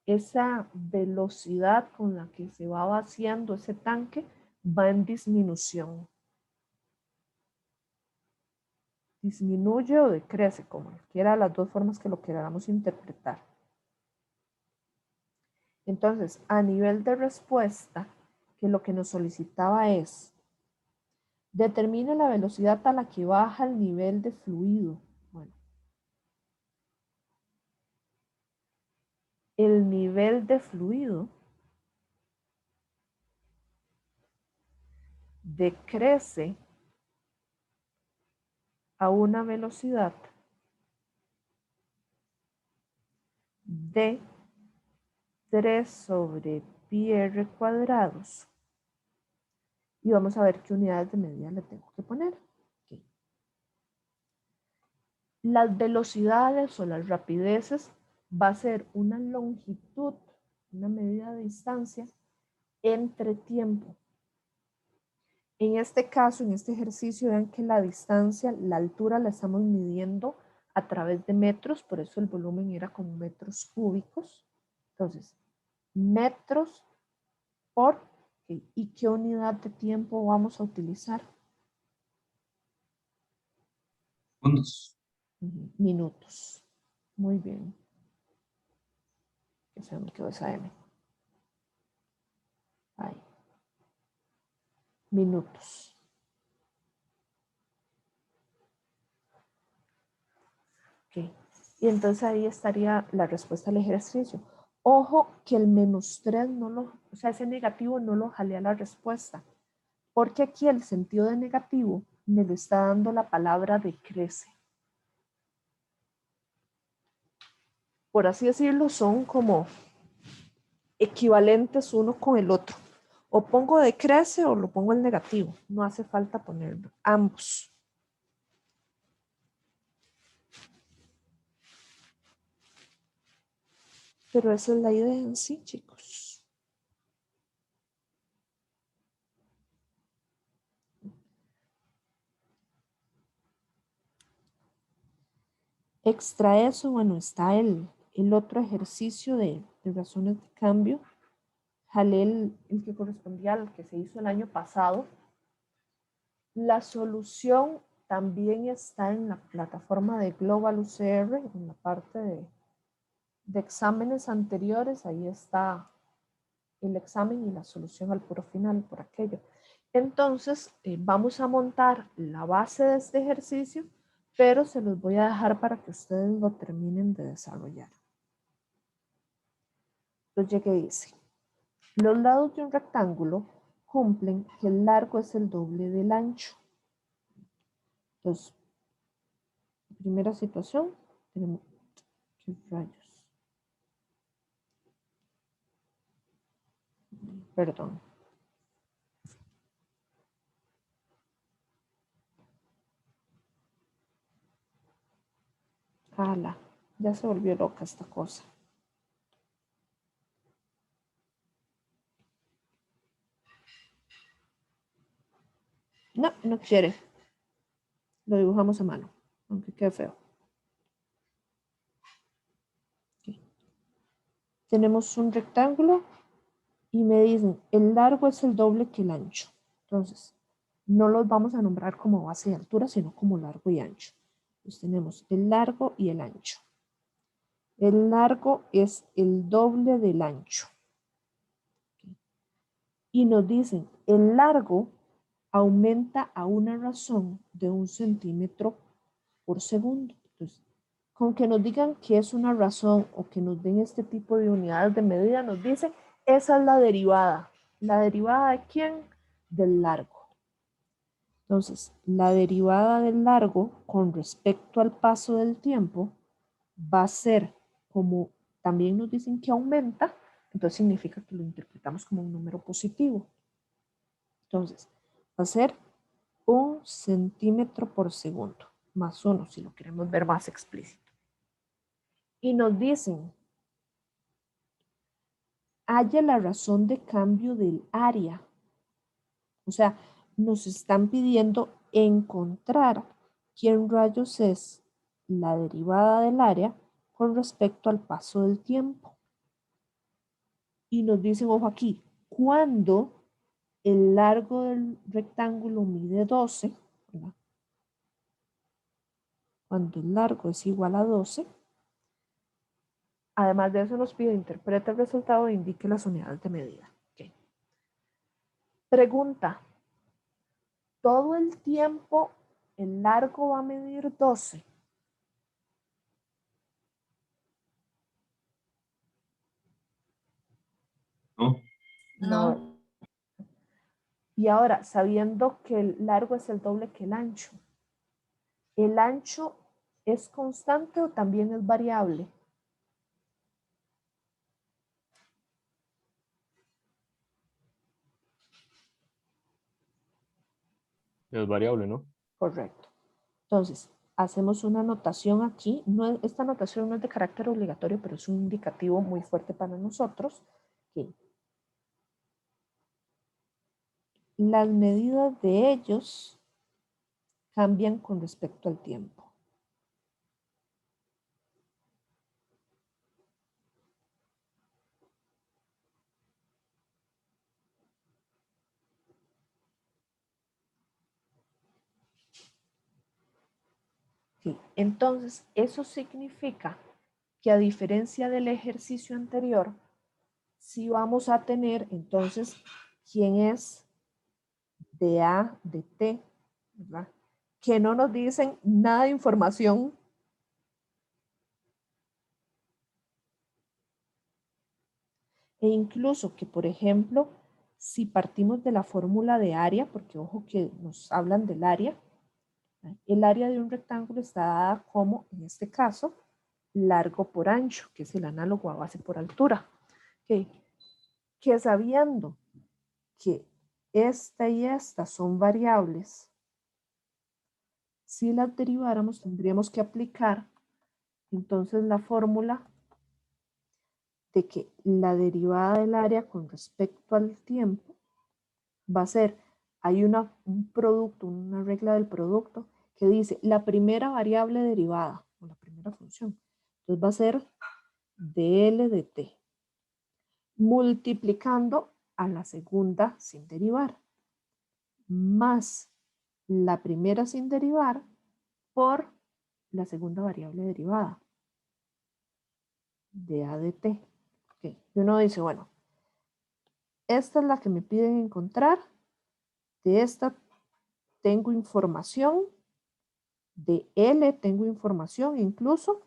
esa velocidad con la que se va vaciando ese tanque va en disminución. Disminuye o decrece, como quiera de las dos formas que lo queramos interpretar. Entonces, a nivel de respuesta, que lo que nos solicitaba es determine la velocidad a la que baja el nivel de fluido. Bueno, el nivel de fluido decrece a una velocidad de 3 sobre pi r cuadrados. Y vamos a ver qué unidades de medida le tengo que poner. Okay. Las velocidades o las rapideces va a ser una longitud, una medida de distancia entre tiempo. En este caso, en este ejercicio, vean que la distancia, la altura la estamos midiendo a través de metros, por eso el volumen era con metros cúbicos. Entonces, metros por, ¿y qué unidad de tiempo vamos a utilizar? Minutos. Muy bien. Que se me quedó esa M. Ahí. Minutos. Ok. Y entonces ahí estaría la respuesta al ejercicio. Ojo que el -3 no lo, o sea, ese negativo no lo jalea la respuesta. Porque aquí el sentido de negativo me lo está dando la palabra decrece. Por así decirlo, son como equivalentes uno con el otro. O pongo decrece o lo pongo el negativo. No hace falta ponerlo. Ambos. Pero esa es la idea en sí, chicos. Extra eso, bueno, está el otro ejercicio de razones de cambio. Jalé el que correspondía al que se hizo el año pasado. La solución también está en la plataforma de Global UCR, en la parte de exámenes anteriores. Ahí está el examen y la solución al puro final por aquello. Entonces, vamos a montar la base de este ejercicio, pero se los voy a dejar para que ustedes lo terminen de desarrollar. Entonces, que dice, los lados de un rectángulo cumplen que el largo es el doble del ancho. Entonces, primera situación, tenemos, ¿qué rayos? Perdón. ¡Hala! Ya se volvió loca esta cosa. No, no quiere. Lo dibujamos a mano, aunque quede feo. Okay. Tenemos un rectángulo y me dicen, el largo es el doble que el ancho. Entonces, no los vamos a nombrar como base de altura, sino como largo y ancho. Entonces tenemos el largo y el ancho. El largo es el doble del ancho. Okay. Y nos dicen, el largo aumenta a una razón de 1 centímetro por segundo. Entonces, Con que nos digan que es una razón o que nos den este tipo de unidades de medida, nos dicen, esa es la derivada. ¿La derivada de quién? Del largo. Entonces, la derivada del largo con respecto al paso del tiempo va a ser como también nos dicen que aumenta, entonces significa que lo interpretamos como un número positivo. Entonces, va a ser 1 centímetro por segundo, más 1, si lo queremos ver más explícito. Y nos dicen, haya la razón de cambio del área. O sea, nos están pidiendo encontrar quién rayos es la derivada del área con respecto al paso del tiempo. Y nos dicen, ojo aquí, cuando el largo del rectángulo mide 12, ¿verdad? Cuando el largo es igual a 12, además de eso nos pide interprete el resultado e indique las unidades de medida. Okay. Pregunta, ¿todo el tiempo el largo va a medir 12? No. No. Y ahora, sabiendo que el largo es el doble que ¿el ancho es constante o también es variable? Es variable, ¿no? Correcto. Entonces, hacemos una anotación aquí. No, esta anotación no es de carácter obligatorio, pero es un indicativo muy fuerte para nosotros. Que las medidas de ellos cambian con respecto al tiempo. Sí. Entonces, eso significa que a diferencia del ejercicio anterior, sí vamos a tener entonces quién es de A, de T, ¿verdad? Que no nos dicen nada de información. E incluso que, por ejemplo, si partimos de la fórmula de área, porque ojo que nos hablan del área, el área de un rectángulo está dada como, en este caso, largo por ancho, que es el análogo a base por altura. Okay. Que sabiendo que esta y esta son variables, si las deriváramos tendríamos que aplicar entonces la fórmula de que la derivada del área con respecto al tiempo va a ser, hay un producto, una regla del producto que dice la primera variable derivada, o la primera función, entonces va a ser dl de t, multiplicando a la segunda sin derivar, más la primera sin derivar por la segunda variable derivada de a de t. Okay. Y uno dice, bueno, esta es la que me piden encontrar, de esta tengo información, de L tengo información incluso,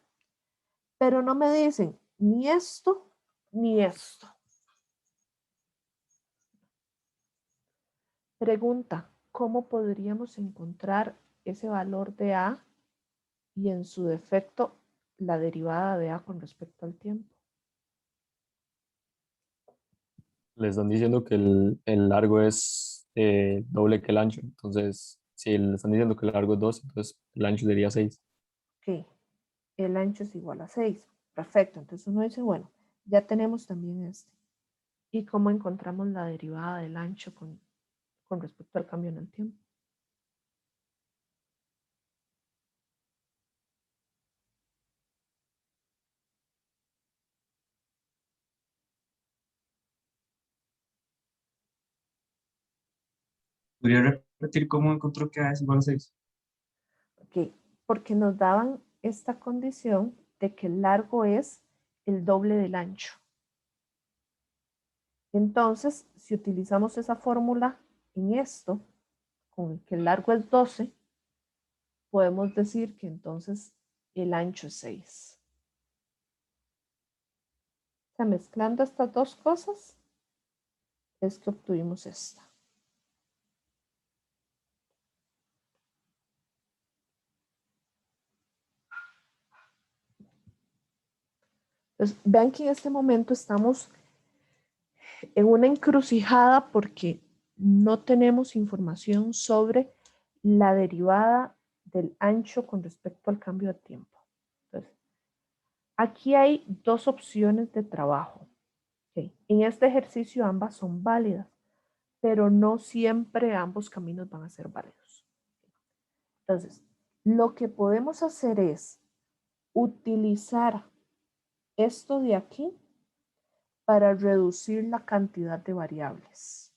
pero no me dicen ni esto ni esto. Pregunta, ¿cómo podríamos encontrar ese valor de A y en su defecto la derivada de A con respecto al tiempo? Le están diciendo que el largo es doble que el ancho. Entonces, si le están diciendo que el largo es 2, entonces el ancho sería 6. Ok, el ancho es igual a 6. Perfecto, entonces uno dice, bueno, ya tenemos también este. ¿Y cómo encontramos la derivada del ancho con respecto al cambio en el tiempo? ¿Podría repetir cómo encontró que A es igual a 6? Ok, porque nos daban esta condición de que el largo es el doble del ancho. Entonces, si utilizamos esa fórmula en esto, con el que el largo es 12, podemos decir que entonces el ancho es 6. O sea, mezclando estas dos cosas, es que obtuvimos esta. Entonces, vean que en este momento estamos en una encrucijada porque no tenemos información sobre la derivada del ancho con respecto al cambio de tiempo. Entonces, aquí hay dos opciones de trabajo. ¿Okay? En este ejercicio ambas son válidas, pero no siempre ambos caminos van a ser válidos. Entonces, lo que podemos hacer es utilizar esto de aquí para reducir la cantidad de variables.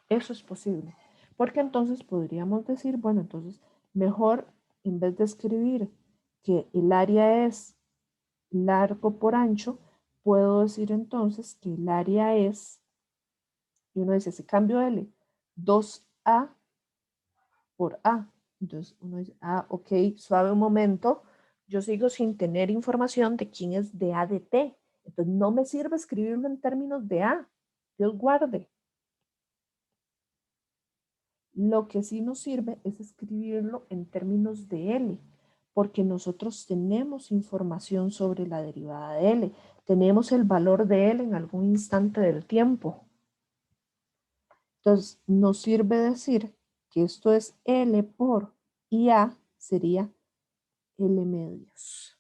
Eso es posible, porque entonces podríamos decir, bueno, entonces mejor en vez de escribir que el área es largo por ancho, puedo decir entonces que el área es, y uno dice, si cambio L, 2A por A. Entonces uno dice, ok, suave un momento, yo sigo sin tener información de quién es de A de T. Entonces no me sirve escribirlo en términos de A. Dios guarde. Lo que sí nos sirve es escribirlo en términos de L, porque nosotros tenemos información sobre la derivada de L. Tenemos el valor de L en algún instante del tiempo. Entonces, nos sirve decir que esto es L por IA sería L medios.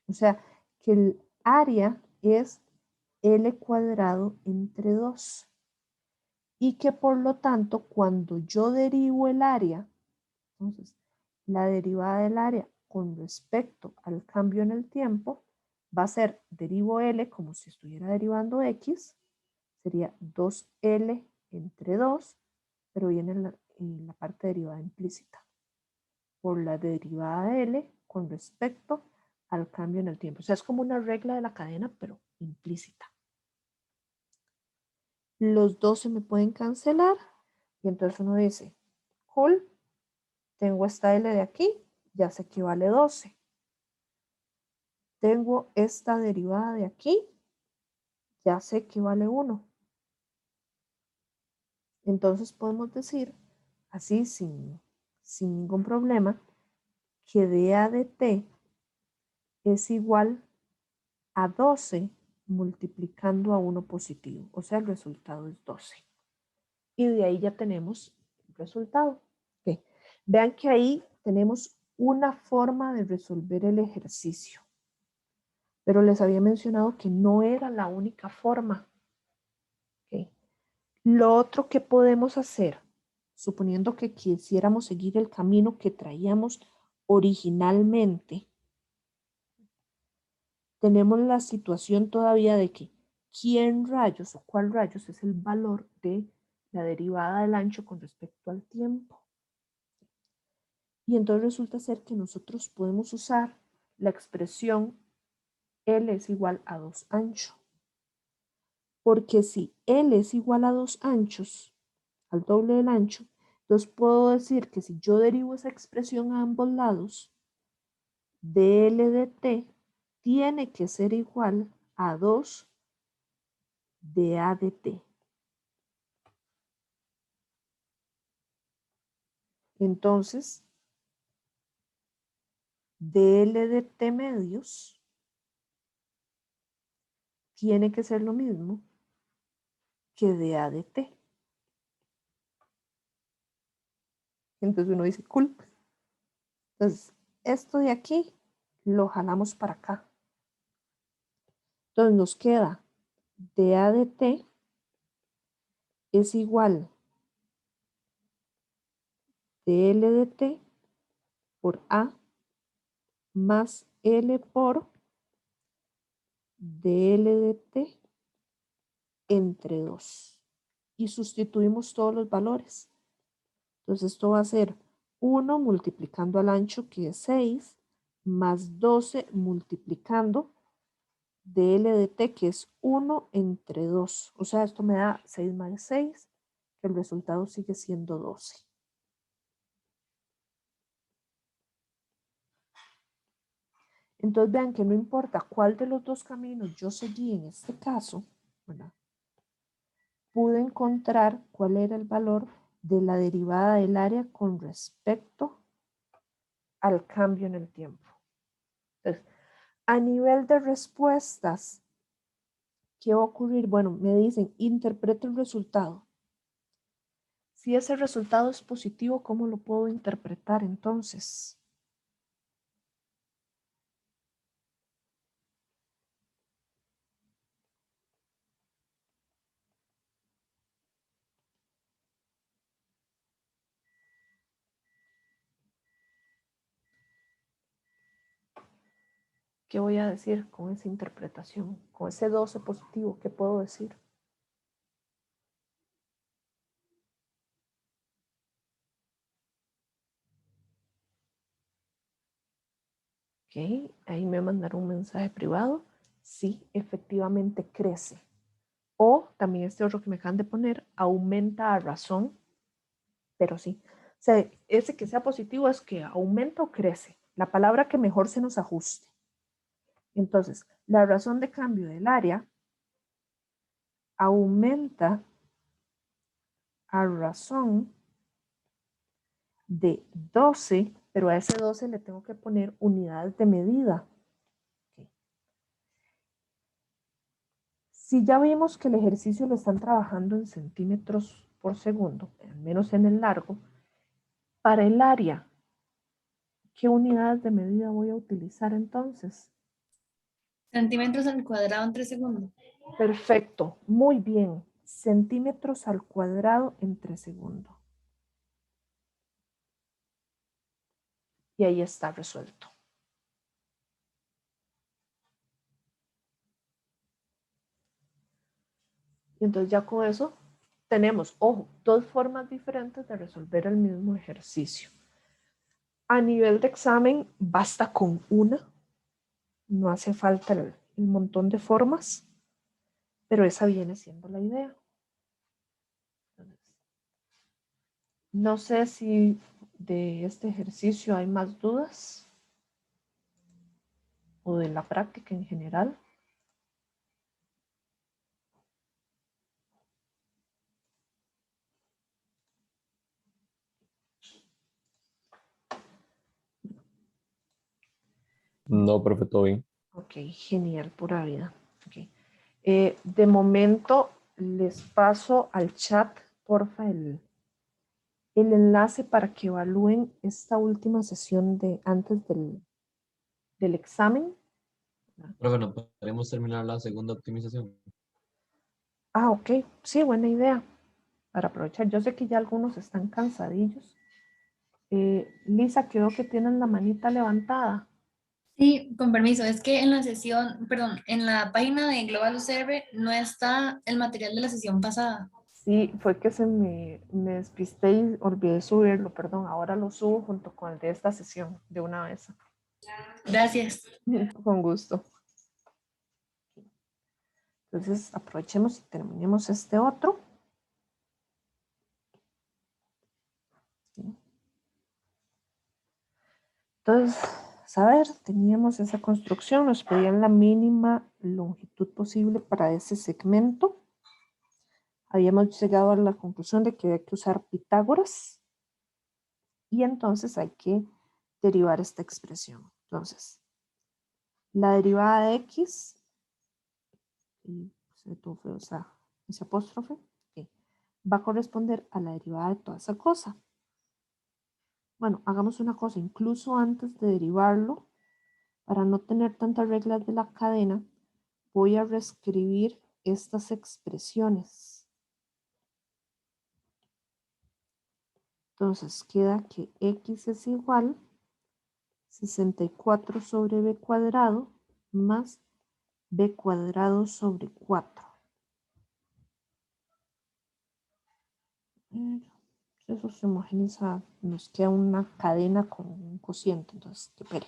O sea, que el área es L cuadrado entre 2. Y que por lo tanto, cuando yo derivo el área, entonces, la derivada del área con respecto al cambio en el tiempo va a ser derivo L como si estuviera derivando X, sería 2L entre 2, pero viene en la parte derivada implícita, por la derivada de L con respecto al cambio en el tiempo. O sea, es como una regla de la cadena, pero implícita. Los dos se me pueden cancelar y entonces uno dice, cool, tengo esta L de aquí, ya sé que vale 12. Tengo esta derivada de aquí, ya sé que vale 1. Entonces podemos decir, así sin ningún problema, que dA de t es igual a 12 multiplicando a 1 positivo. O sea, el resultado es 12. Y de ahí ya tenemos el resultado. Okay. Vean que ahí tenemos una forma de resolver el ejercicio. Pero les había mencionado que no era la única forma. Okay. Lo otro que podemos hacer, suponiendo que quisiéramos seguir el camino que traíamos originalmente, tenemos la situación todavía de que quién rayos o cuál rayos es el valor de la derivada del ancho con respecto al tiempo. Y entonces resulta ser que nosotros podemos usar la expresión L es igual a 2 ancho. Porque si L es igual a 2 anchos, al doble del ancho, entonces puedo decir que si yo derivo esa expresión a ambos lados, dL de t tiene que ser igual a 2 dA de t. Entonces, dL de t medios tiene que ser lo mismo que dA de t. Entonces uno dice, cool. Entonces, esto de aquí lo jalamos para acá. Entonces nos queda dA de t es igual dL de t por A más L por dL de t entre 2. Y sustituimos todos los valores. Entonces esto va a ser 1 multiplicando al ancho que es 6 más 12 multiplicando de L de T, que es 1 entre 2. O sea, esto me da 6 más 6, que el resultado sigue siendo 12. Entonces vean que no importa cuál de los dos caminos yo seguí en este caso, ¿verdad? Pude encontrar cuál era el valor de la derivada del área con respecto al cambio en el tiempo. Entonces, a nivel de respuestas, ¿qué va a ocurrir? Bueno, me dicen, interpreta el resultado. Si ese resultado es positivo, ¿cómo lo puedo interpretar entonces? ¿Qué voy a decir con esa interpretación? Con ese 12 positivo, ¿qué puedo decir? Ok, ahí me mandaron un mensaje privado. Sí, efectivamente crece. O también este otro que me acaban de poner, aumenta a razón, pero sí. O sea, ese que sea positivo es que aumenta o crece. La palabra que mejor se nos ajuste. Entonces, la razón de cambio del área aumenta a razón de 12, pero a ese 12 le tengo que poner unidades de medida. Okay. Si ya vimos que el ejercicio lo están trabajando en centímetros por segundo, al menos en el largo, para el área, ¿qué unidades de medida voy a utilizar entonces? Centímetros al cuadrado entre segundo. Perfecto, muy bien. Centímetros al cuadrado entre segundo. Y ahí está resuelto. Y entonces ya con eso tenemos, ojo, dos formas diferentes de resolver el mismo ejercicio. A nivel de examen, basta con una. No hace falta el montón de formas, pero esa viene siendo la idea. No sé si de este ejercicio hay más dudas o de la práctica en general. No, profe, todo bien. Ok, genial, pura vida. Okay. De momento les paso al chat, porfa, el enlace para que evalúen esta última sesión de antes del examen. Profe, ¿no podemos terminar la segunda optimización? Ah, ok, sí, buena idea. Para aprovechar, yo sé que ya algunos están cansadillos. Lisa, creo que tienen la manita levantada. Sí, con permiso, es que en la sesión, perdón, en la página de Global Observer no está el material de la sesión pasada. Sí, fue que me despisté y olvidé subirlo, perdón. Ahora lo subo junto con el de esta sesión de una vez. Gracias. Con gusto. Entonces, aprovechemos y terminemos este otro. Entonces, a ver, teníamos esa construcción, nos pedían la mínima longitud posible para ese segmento. Habíamos llegado a la conclusión de que había que usar Pitágoras y entonces hay que derivar esta expresión. Entonces, la derivada de x, y se me tuvo feo ese apóstrofe, okay, va a corresponder a la derivada de toda esa cosa. Bueno, hagamos una cosa, incluso antes de derivarlo, para no tener tantas reglas de la cadena, voy a reescribir estas expresiones. Entonces queda que x es igual 64 sobre b cuadrado más b cuadrado sobre 4. Eso se homogeniza, nos queda una cadena con un cociente, entonces, espere.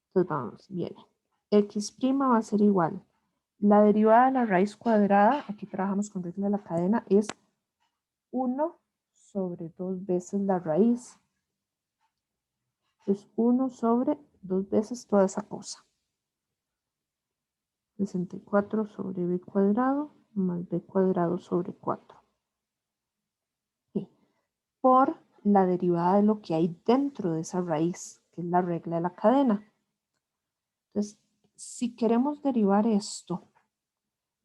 Entonces vamos, viene. x' va a ser igual. La derivada de la raíz cuadrada, aquí trabajamos con regla de la cadena, es 1 sobre 2 veces la raíz. Es 1 sobre 2 veces toda esa cosa. 64 sobre b cuadrado más b cuadrado sobre 4. Sí. Por la derivada de lo que hay dentro de esa raíz, que es la regla de la cadena. Entonces, si queremos derivar esto,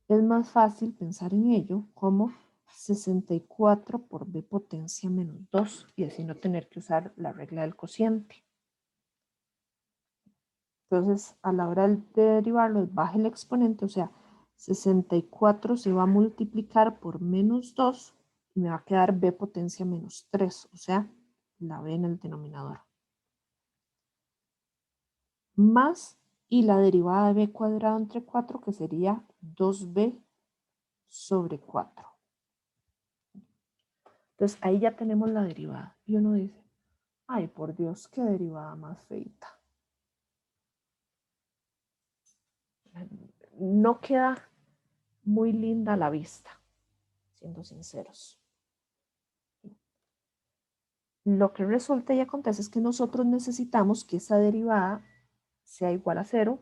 es más fácil pensar en ello como 64 por b potencia menos 2 y así no tener que usar la regla del cociente. Entonces, a la hora de derivarlo, baja el exponente, o sea, 64 se va a multiplicar por menos 2 y me va a quedar b potencia menos 3, o sea, la b en el denominador. Más, y la derivada de b cuadrado entre 4, que sería 2b sobre 4. Entonces, ahí ya tenemos la derivada. Y uno dice, ay, por Dios, qué derivada más feita. No queda muy linda a la vista, siendo sinceros. Lo que resulta y acontece es que nosotros necesitamos que esa derivada sea igual a 0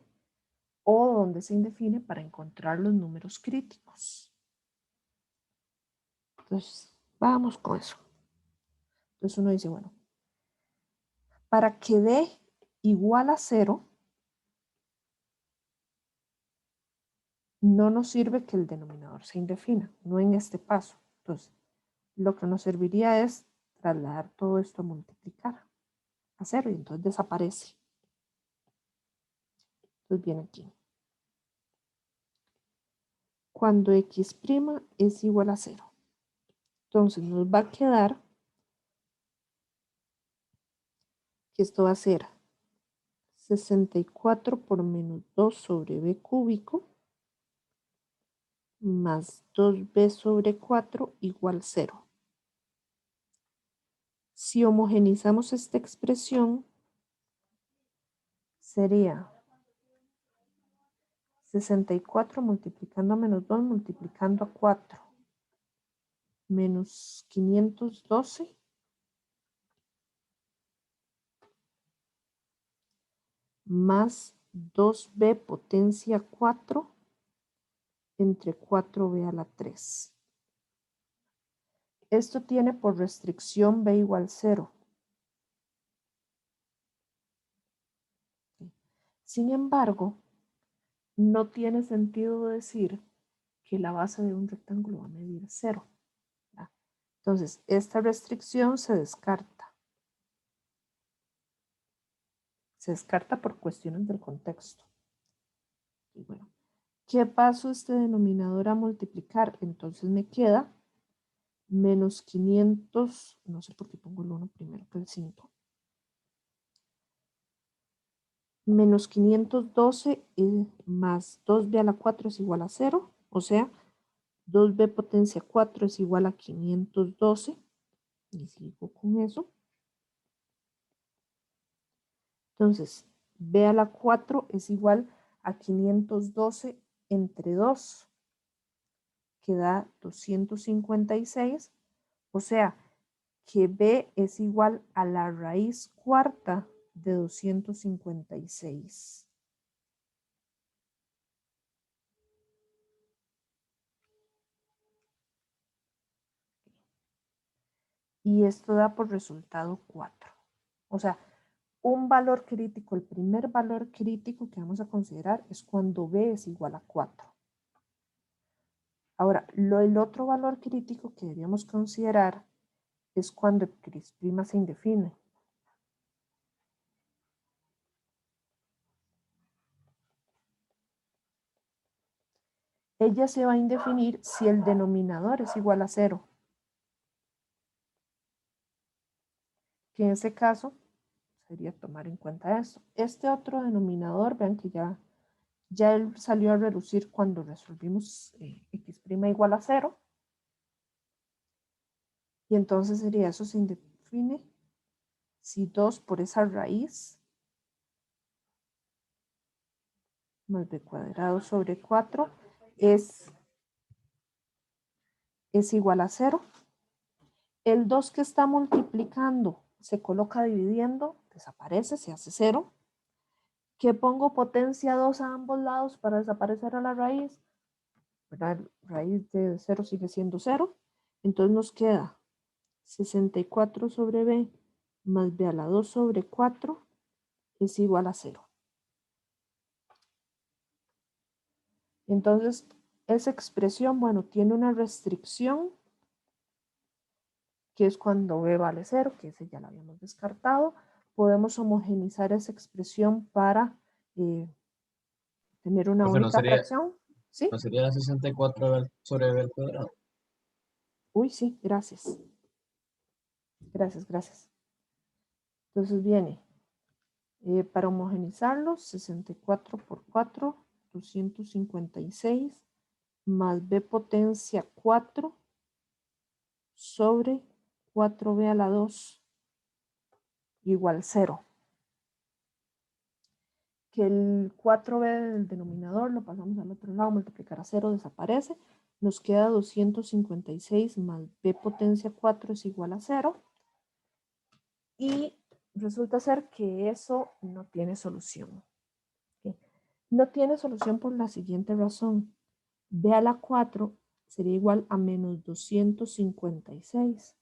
o donde se indefine para encontrar los números críticos. Entonces, vamos con eso. Entonces uno dice, bueno, para que dé igual a 0, no nos sirve que el denominador se indefina, no en este paso. Entonces, lo que nos serviría es trasladar todo esto a multiplicar, a 0, y entonces desaparece. Entonces viene aquí. Cuando x' es igual a 0. Entonces nos va a quedar que esto va a ser 64 por menos 2 sobre b cúbico más 2b sobre 4 igual 0. Si homogenizamos esta expresión, sería 64 multiplicando a menos 2 multiplicando a 4 menos 512 más 2b potencia 4 entre 4b a la 3. Esto tiene por restricción b igual 0. Sin embargo, no tiene sentido decir que la base de un rectángulo va a medir 0. Entonces, esta restricción se descarta. Se descarta por cuestiones del contexto. Y bueno, ¿qué paso este denominador a multiplicar? Entonces me queda menos 500, no sé por qué pongo el 1 primero que el 5. Menos 512 más 2b a la 4 es igual a 0, o sea, 2b potencia 4 es igual a 512, y sigo con eso. Entonces, b a la 4 es igual a 512 entre 2, que da 256, o sea, que b es igual a la raíz cuarta de 256. Y esto da por resultado 4. O sea, un valor crítico, el primer valor crítico que vamos a considerar es cuando b es igual a 4. Ahora, el otro valor crítico que deberíamos considerar es cuando x' se indefine. Ella se va a indefinir si el denominador es igual a 0. Que en ese caso sería tomar en cuenta esto. Este otro denominador, vean que ya él salió a relucir cuando resolvimos x' igual a 0. Y entonces sería eso se indefine si 2 por esa raíz más b cuadrado sobre 4 es igual a 0. El 2 que está multiplicando se coloca dividiendo, desaparece, se hace 0. ¿Qué pongo potencia 2 a ambos lados para desaparecer a la raíz? ¿Verdad? Raíz de 0 sigue siendo 0. Entonces nos queda 64 sobre b más b a la 2 sobre 4 es igual a 0. Entonces, esa expresión, bueno, tiene una restricción, que es cuando b vale 0, que ese ya lo habíamos descartado. Podemos homogeneizar esa expresión para tener una Profe, única fracción. ¿Sí? ¿no sería 64 sobre b al cuadrado? Uy, sí, gracias. Gracias, gracias. Entonces viene, para homogeneizarlo, 64 por 4, 256, más b potencia 4 sobre 4b a la 2 igual 0. Que el 4b del denominador lo pasamos al otro lado, multiplicar a 0 desaparece. Nos queda 256 más b potencia 4 es igual a 0. Y resulta ser que eso no tiene solución. ¿Okay? No tiene solución por la siguiente razón. B a la 4 sería igual a menos 256.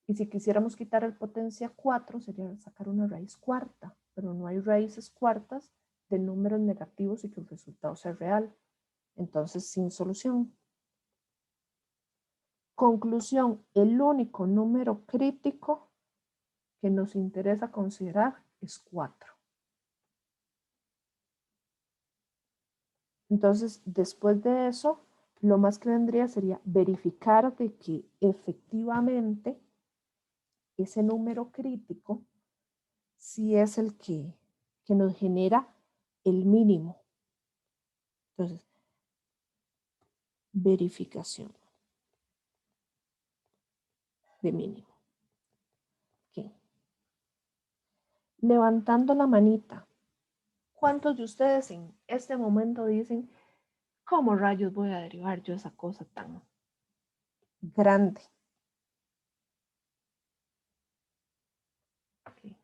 Y si quisiéramos quitar el potencia 4, sería sacar una raíz cuarta. Pero no hay raíces cuartas de números negativos y que el resultado sea real. Entonces, sin solución. Conclusión, el único número crítico que nos interesa considerar es 4. Entonces, después de eso, lo más que vendría sería verificar de que efectivamente ese número crítico sí es el que nos genera el mínimo. Entonces, verificación de mínimo. Okay. Levantando la manita. ¿Cuántos de ustedes en este momento dicen, ¿cómo rayos voy a derivar yo esa cosa tan grande? Okay.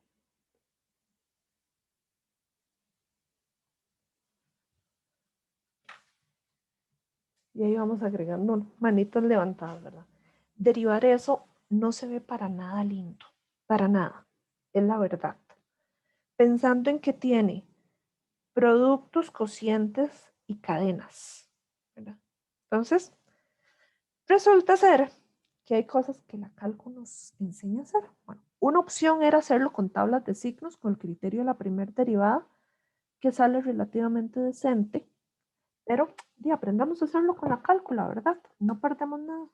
Y ahí vamos agregando manitos levantadas, ¿verdad? Derivar eso no se ve para nada lindo, para nada, es la verdad. Pensando en que tiene productos, cocientes y cadenas, ¿verdad? Entonces, resulta ser que hay cosas que la cálculo nos enseña a hacer. Bueno, una opción era hacerlo con tablas de signos con el criterio de la primera derivada, que sale relativamente decente, pero aprendamos a hacerlo con la cálcula, ¿verdad? No perdemos nada.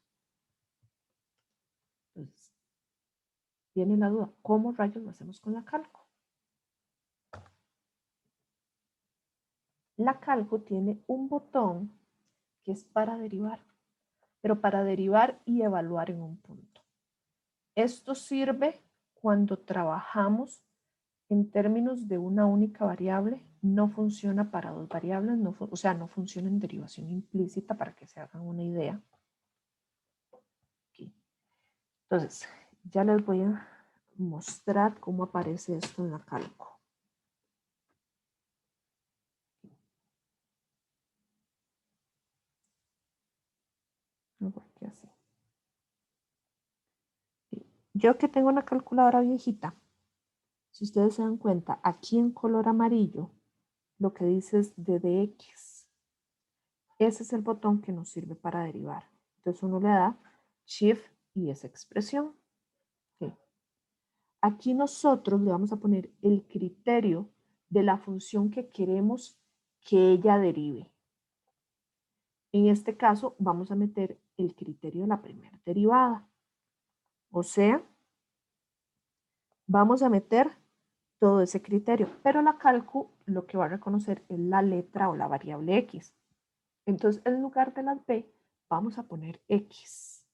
Entonces, viene la duda, ¿cómo rayos lo hacemos con la calco? La calco tiene un botón que es para derivar, pero para derivar y evaluar en un punto. Esto sirve cuando trabajamos en términos de una única variable, no funciona para dos variables, o sea, no funciona en derivación implícita para que se hagan una idea. Aquí. Entonces, ya les voy a mostrar cómo aparece esto en la calco. Porque así. Yo que tengo una calculadora viejita, si ustedes se dan cuenta, aquí en color amarillo, lo que dice es DDX. Ese es el botón que nos sirve para derivar. Entonces uno le da Shift y esa expresión. Okay. Aquí nosotros le vamos a poner el criterio de la función que queremos que ella derive. En este caso vamos a meter el criterio de la primera derivada. O sea, vamos a meter todo ese criterio, pero la calcu lo que va a reconocer es la letra o la variable X. Entonces, en lugar de las B, vamos a poner X.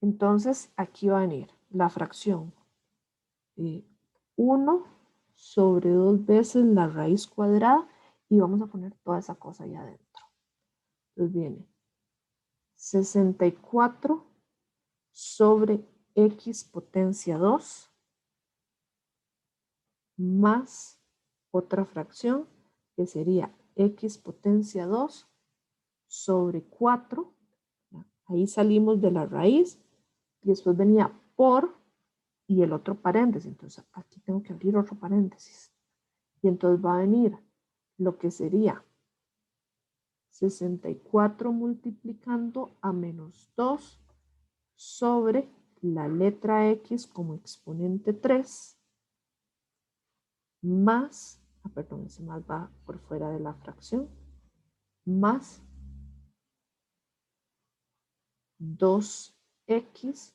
Entonces, aquí va a venir la fracción 1 sobre 2 veces la raíz cuadrada y vamos a poner toda esa cosa ahí adentro. Entonces viene 64 sobre x potencia 2 más otra fracción que sería x potencia 2 sobre 4. Ahí salimos de la raíz y después venía por y el otro paréntesis. Entonces aquí tengo que abrir otro paréntesis. Y entonces va a venir lo que sería 64 multiplicando a menos 2 sobre la letra x como exponente 3 más, perdón, ese más va por fuera de la fracción, más 2x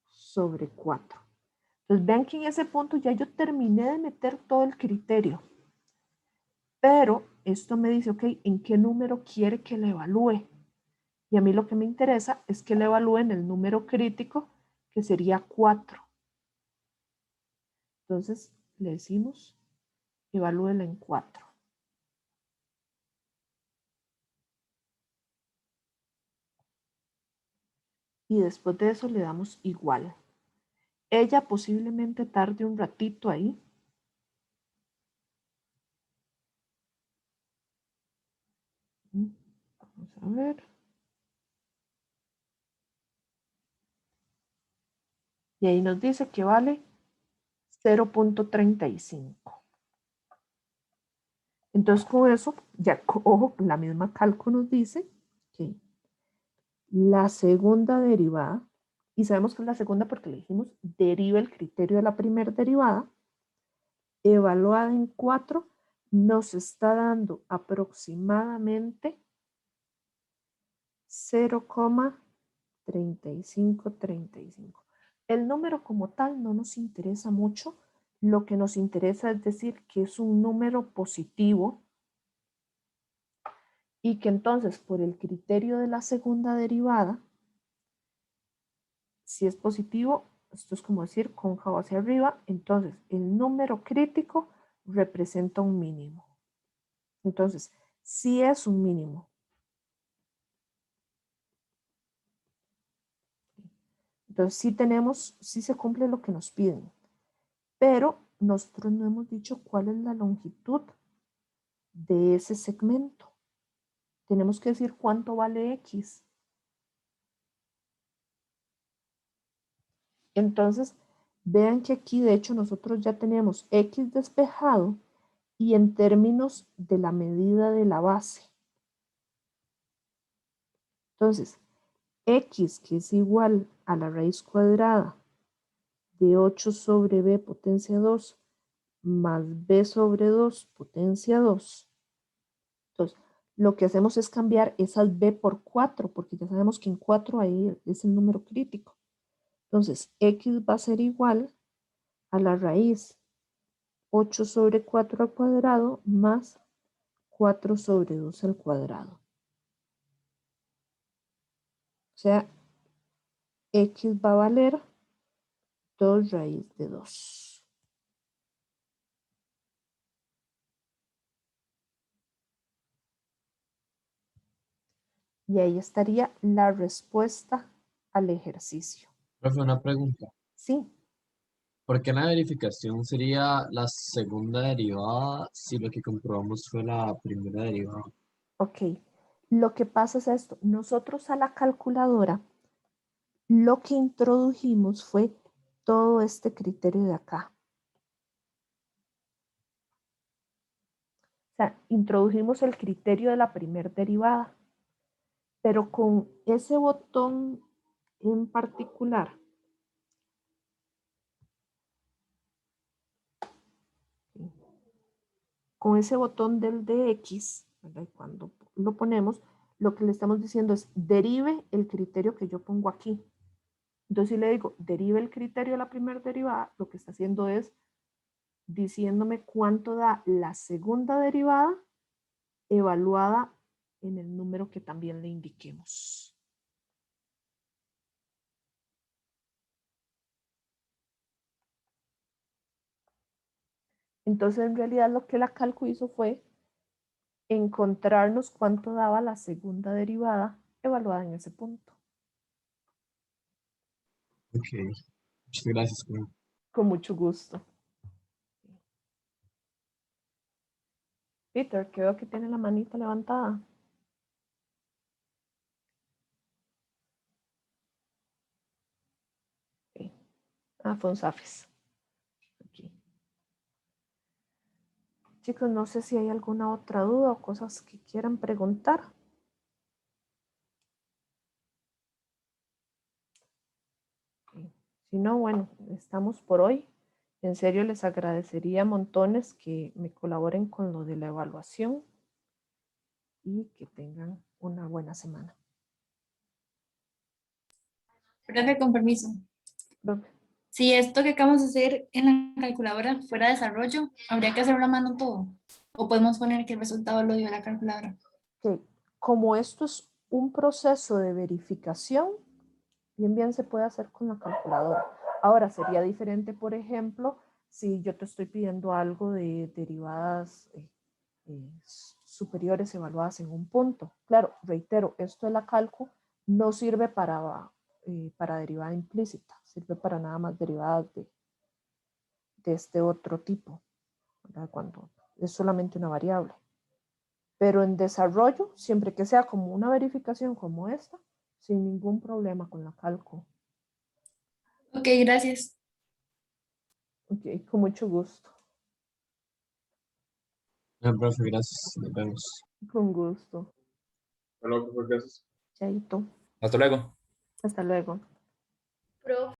sobre 4. Entonces vean que en ese punto ya yo terminé de meter todo el criterio. Pero esto me dice, ok, ¿en qué número quiere que le evalúe? Y a mí lo que me interesa es que le evalúen el número crítico, que sería 4. Entonces le decimos, evalúela en 4. Y después de eso le damos igual. Ella posiblemente tarde un ratito ahí. Vamos a ver. Y ahí nos dice que vale 0.35. Entonces con eso, ya ojo, la misma cálculo nos dice que la segunda derivada, y sabemos que es la segunda porque le dijimos deriva el criterio de la primera derivada, evaluada en 4, nos está dando aproximadamente 0,3535. El número como tal no nos interesa mucho. Lo que nos interesa es decir que es un número positivo y que entonces por el criterio de la segunda derivada, si es positivo, esto es como decir cóncavo hacia arriba, entonces el número crítico representa un mínimo. Entonces, si es un mínimo. Entonces, sí se cumple lo que nos piden, pero nosotros no hemos dicho cuál es la longitud de ese segmento. Tenemos que decir cuánto vale X. Entonces, vean que aquí de hecho nosotros ya tenemos X despejado y en términos de la medida de la base. Entonces, X que es igual a la raíz cuadrada de 8 sobre B potencia 2 más B sobre 2 potencia 2. Entonces, lo que hacemos es cambiar esas B por 4, porque ya sabemos que en 4 ahí es el número crítico. Entonces, X va a ser igual a la raíz 8 sobre 4 al cuadrado más 4 sobre 2 al cuadrado. O sea, X va a valer 2 raíz de 2. Y ahí estaría la respuesta al ejercicio. Profe, una pregunta. Sí, ¿Por qué la verificación sería la segunda derivada si lo que comprobamos fue la primera derivada? ok. Lo que pasa es esto. Nosotros a la calculadora lo que introdujimos fue todo este criterio de acá. O sea, introdujimos el criterio de la primera derivada, pero con ese botón en particular, con ese botón del dx, ¿verdad? Cuando lo ponemos, lo que le estamos diciendo es derive el criterio que yo pongo aquí. Entonces, si le digo derive el criterio de la primera derivada, lo que está haciendo es diciéndome cuánto da la segunda derivada evaluada en el número que también le indiquemos. Entonces, en realidad, lo que la calco hizo fue encontrarnos cuánto daba la segunda derivada evaluada en ese punto. Ok, muchas gracias. Con mucho gusto. Peter, que veo que tiene la manita levantada. Okay. Ah, Fonsafis. Okay. Chicos, no sé si hay alguna otra duda o cosas que quieran preguntar. Okay. Si no, bueno, estamos por hoy. En serio, les agradecería montones que me colaboren con lo de la evaluación y que tengan una buena semana. Profe, con permiso. Profe. Si esto que acabamos de hacer en la calculadora fuera desarrollo, ¿habría que hacerlo a mano todo? ¿O podemos poner que el resultado lo dio la calculadora? Okay. Como esto es un proceso de verificación, bien se puede hacer con la calculadora. Ahora, sería diferente, por ejemplo, si yo te estoy pidiendo algo de derivadas superiores evaluadas en un punto. Claro, reitero, esto de la calco no sirve para derivada implícita, sirve para nada más derivadas de este otro tipo, ¿verdad? Cuando es solamente una variable. Pero en desarrollo, siempre que sea como una verificación como esta, sin ningún problema con la calco. Ok, gracias. Ok, con mucho gusto. No, profe, gracias. Nos vemos. Con gusto. Hasta luego, gracias. Chaito. Hasta luego. Hasta luego. Profe.